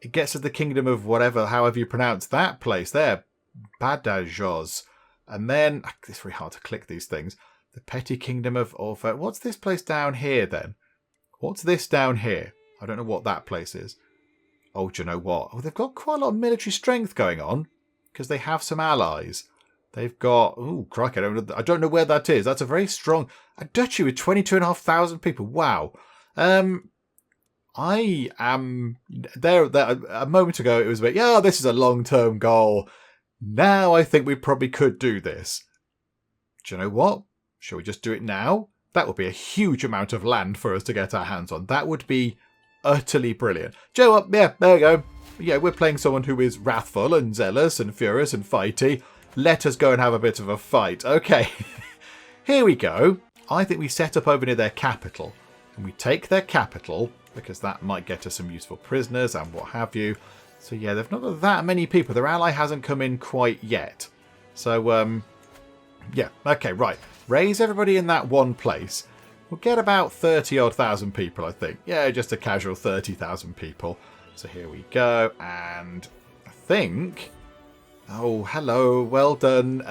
It gets us the Kingdom of whatever, however you pronounce that place there. Badajoz. And then... It's very hard to click these things. The Petty Kingdom of Orpha. What's this place down here then? What's this down here? I don't know what that place is. Oh, do you know what? Oh, they've got quite a lot of military strength going on. Because they have some allies. They've got... Oh, crikey, I don't know where that is. That's a very strong... A duchy with 22,500 people. Wow. I am... There, a moment ago, it was a bit... Yeah, this is a long-term goal. Now I think we probably could do this. Do you know what? Shall we just do it now? That would be a huge amount of land for us to get our hands on. That would be utterly brilliant. Do you know what? Yeah, there we go. Yeah, we're playing someone who is wrathful and zealous and furious and fighty. Let us go and have a bit of a fight. Okay, here we go. I think we set up over near their capital. And we take their capital, because that might get us some useful prisoners and what have you. So yeah, they've not got that many people. Their ally hasn't come in quite yet. So, yeah, okay, right. Raise everybody in that one place. We'll get about 30,000 people, I think. Yeah, just a casual 30,000 people. So here we go. And I think... Oh, hello. Well done.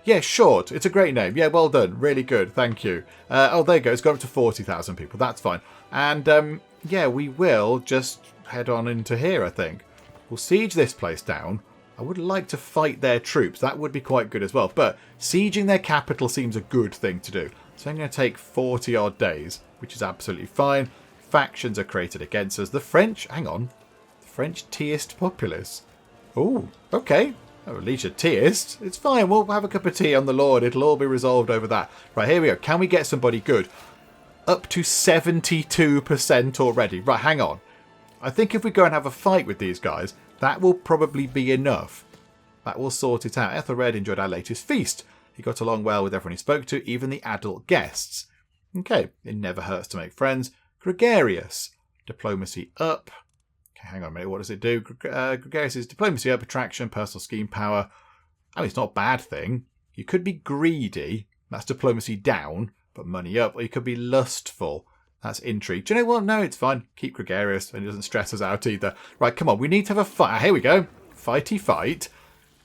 Yeah, Short. It's a great name. Yeah, well done. Really good. Thank you. Oh, there you go. It's gone up to 40,000 people. That's fine. And, yeah, we will just head on into here, I think. We'll siege this place down. I would like to fight their troops. That would be quite good as well. But sieging their capital seems a good thing to do. So I'm going to take 40-odd days, which is absolutely fine. Factions are created against us. The French... Hang on. The French Teist populace. Oh, okay. Oh, at least a Teist. It's fine. We'll have a cup of tea on the Lord. It'll all be resolved over that. Right, here we go. Can we get somebody good? Up to 72% already. Right, hang on. I think if we go and have a fight with these guys, that will probably be enough. That will sort it out. Ethelred enjoyed our latest feast. He got along well with everyone he spoke to, even the adult guests. Okay, it never hurts to make friends. Gregarious. Diplomacy up. Okay, hang on a minute. What does it do? Gregarious is diplomacy up, attraction, personal scheme power. I mean, it's not a bad thing. You could be greedy. That's diplomacy down, but money up. Or you could be lustful. That's intrigue. Do you know what? No, it's fine. Keep gregarious and it doesn't stress us out either. Right, come on. We need to have a fight. Here we go. Fighty fight.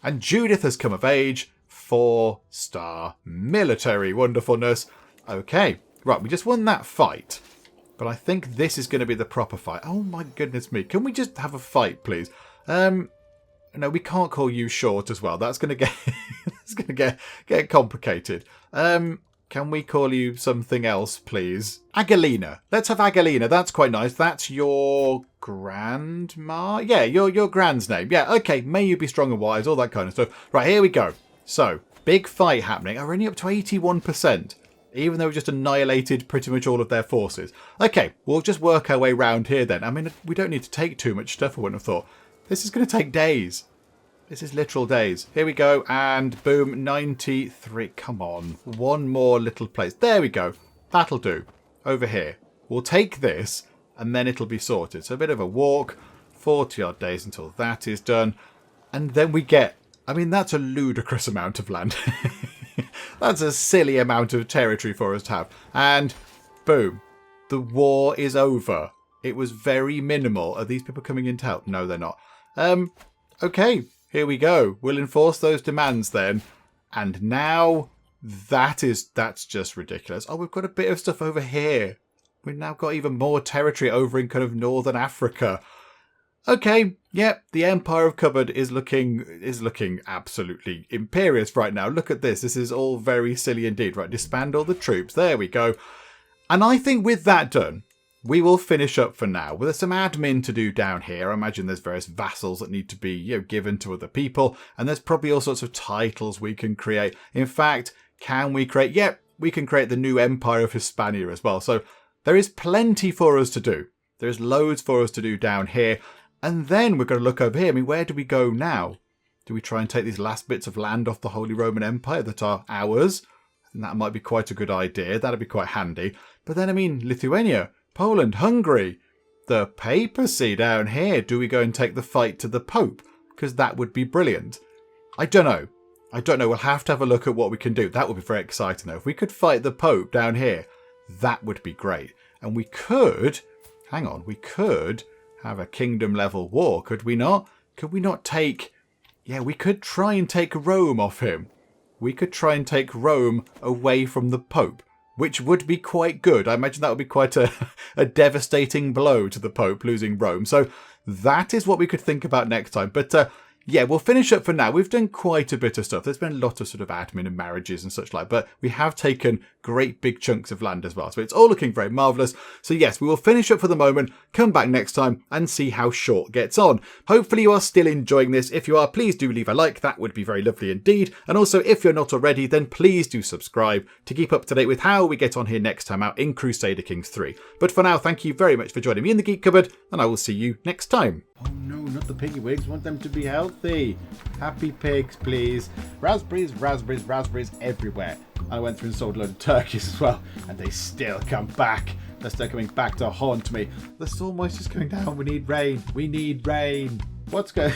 And Judith has come of age. 4-star military wonderfulness. Okay. Right, we just won that fight. But I think this is going to be the proper fight. Oh my goodness me. Can we just have a fight, please? No, we can't call you Short as well. That's going to get it's going to get complicated. Can we call you something else, please? Agelina. Let's have Agelina. That's quite nice. That's your grandma? Yeah, your grand's name. Yeah, okay. May you be strong and wise, all that kind of stuff. Right, here we go. So, big fight happening. We're only up to 81%, even though we just annihilated pretty much all of their forces. Okay, we'll just work our way round here then. I mean, we don't need to take too much stuff, I wouldn't have thought. This is going to take days. This is literal days. Here we go, and boom, 93. Come on. One more little place. There we go. That'll do. Over here. We'll take this, and then it'll be sorted. So a bit of a walk. 40-odd days until that is done. And then we get... I mean, that's a ludicrous amount of land. That's a silly amount of territory for us to have. And Boom. The war is over. It was very minimal. Are these people coming in to help? No, they're not. Okay, here we go. We'll enforce those demands then. And now that's just ridiculous. Oh, we've got a bit of stuff over here. We've now got even more territory over in kind of northern Africa. Okay, yep, the Empire of Cupboard is looking absolutely imperious right now. Look at this. This is all very silly indeed. Right, disband all the troops. There we go. And I think with that done, we will finish up for now. Well, there's some admin to do down here. I imagine there's various vassals that need to be, given to other people. And there's probably all sorts of titles we can create. In fact, can we create... Yep, we can create the new Empire of Hispania as well. So there is plenty for us to do. There's loads for us to do down here. And then we're going to look over here. I mean, where do we go now? Do we try and take these last bits of land off the Holy Roman Empire that are ours? And that might be quite a good idea. That'd be quite handy. But then, I mean, Lithuania, Poland, Hungary, the papacy down here. Do we go and take the fight to the Pope? Because that would be brilliant. I don't know. We'll have to have a look at what we can do. That would be very exciting, though. If we could fight the Pope down here, that would be great. And we could... Hang on. We could have a kingdom-level war, could we not? Could we not take... Yeah, we could try and take Rome off him. We could try and take Rome away from the Pope, which would be quite good. I imagine that would be quite a devastating blow to the Pope, losing Rome. So that is what we could think about next time. But yeah, we'll finish up for now. We've done quite a bit of stuff. There's been a lot of sort of admin and marriages and such like, but we have taken great big chunks of land as well. So it's all looking very marvellous. So yes, we will finish up for the moment, come back next time and see how Short gets on. Hopefully you are still enjoying this. If you are, please do leave a like. That would be very lovely indeed. And also, if you're not already, then please do subscribe to keep up to date with how we get on here next time out in Crusader Kings 3. But for now, thank you very much for joining me in the Geek Cupboard, and I will see you next time. Oh no, not the piggy wigs. Want them to be healthy. Happy pigs, please. Raspberries, raspberries, raspberries everywhere. I went through and sold a load of turkeys as well, and they still come back. They're still coming back to haunt me. The soil moisture's going down. We need rain. We need rain. What's going...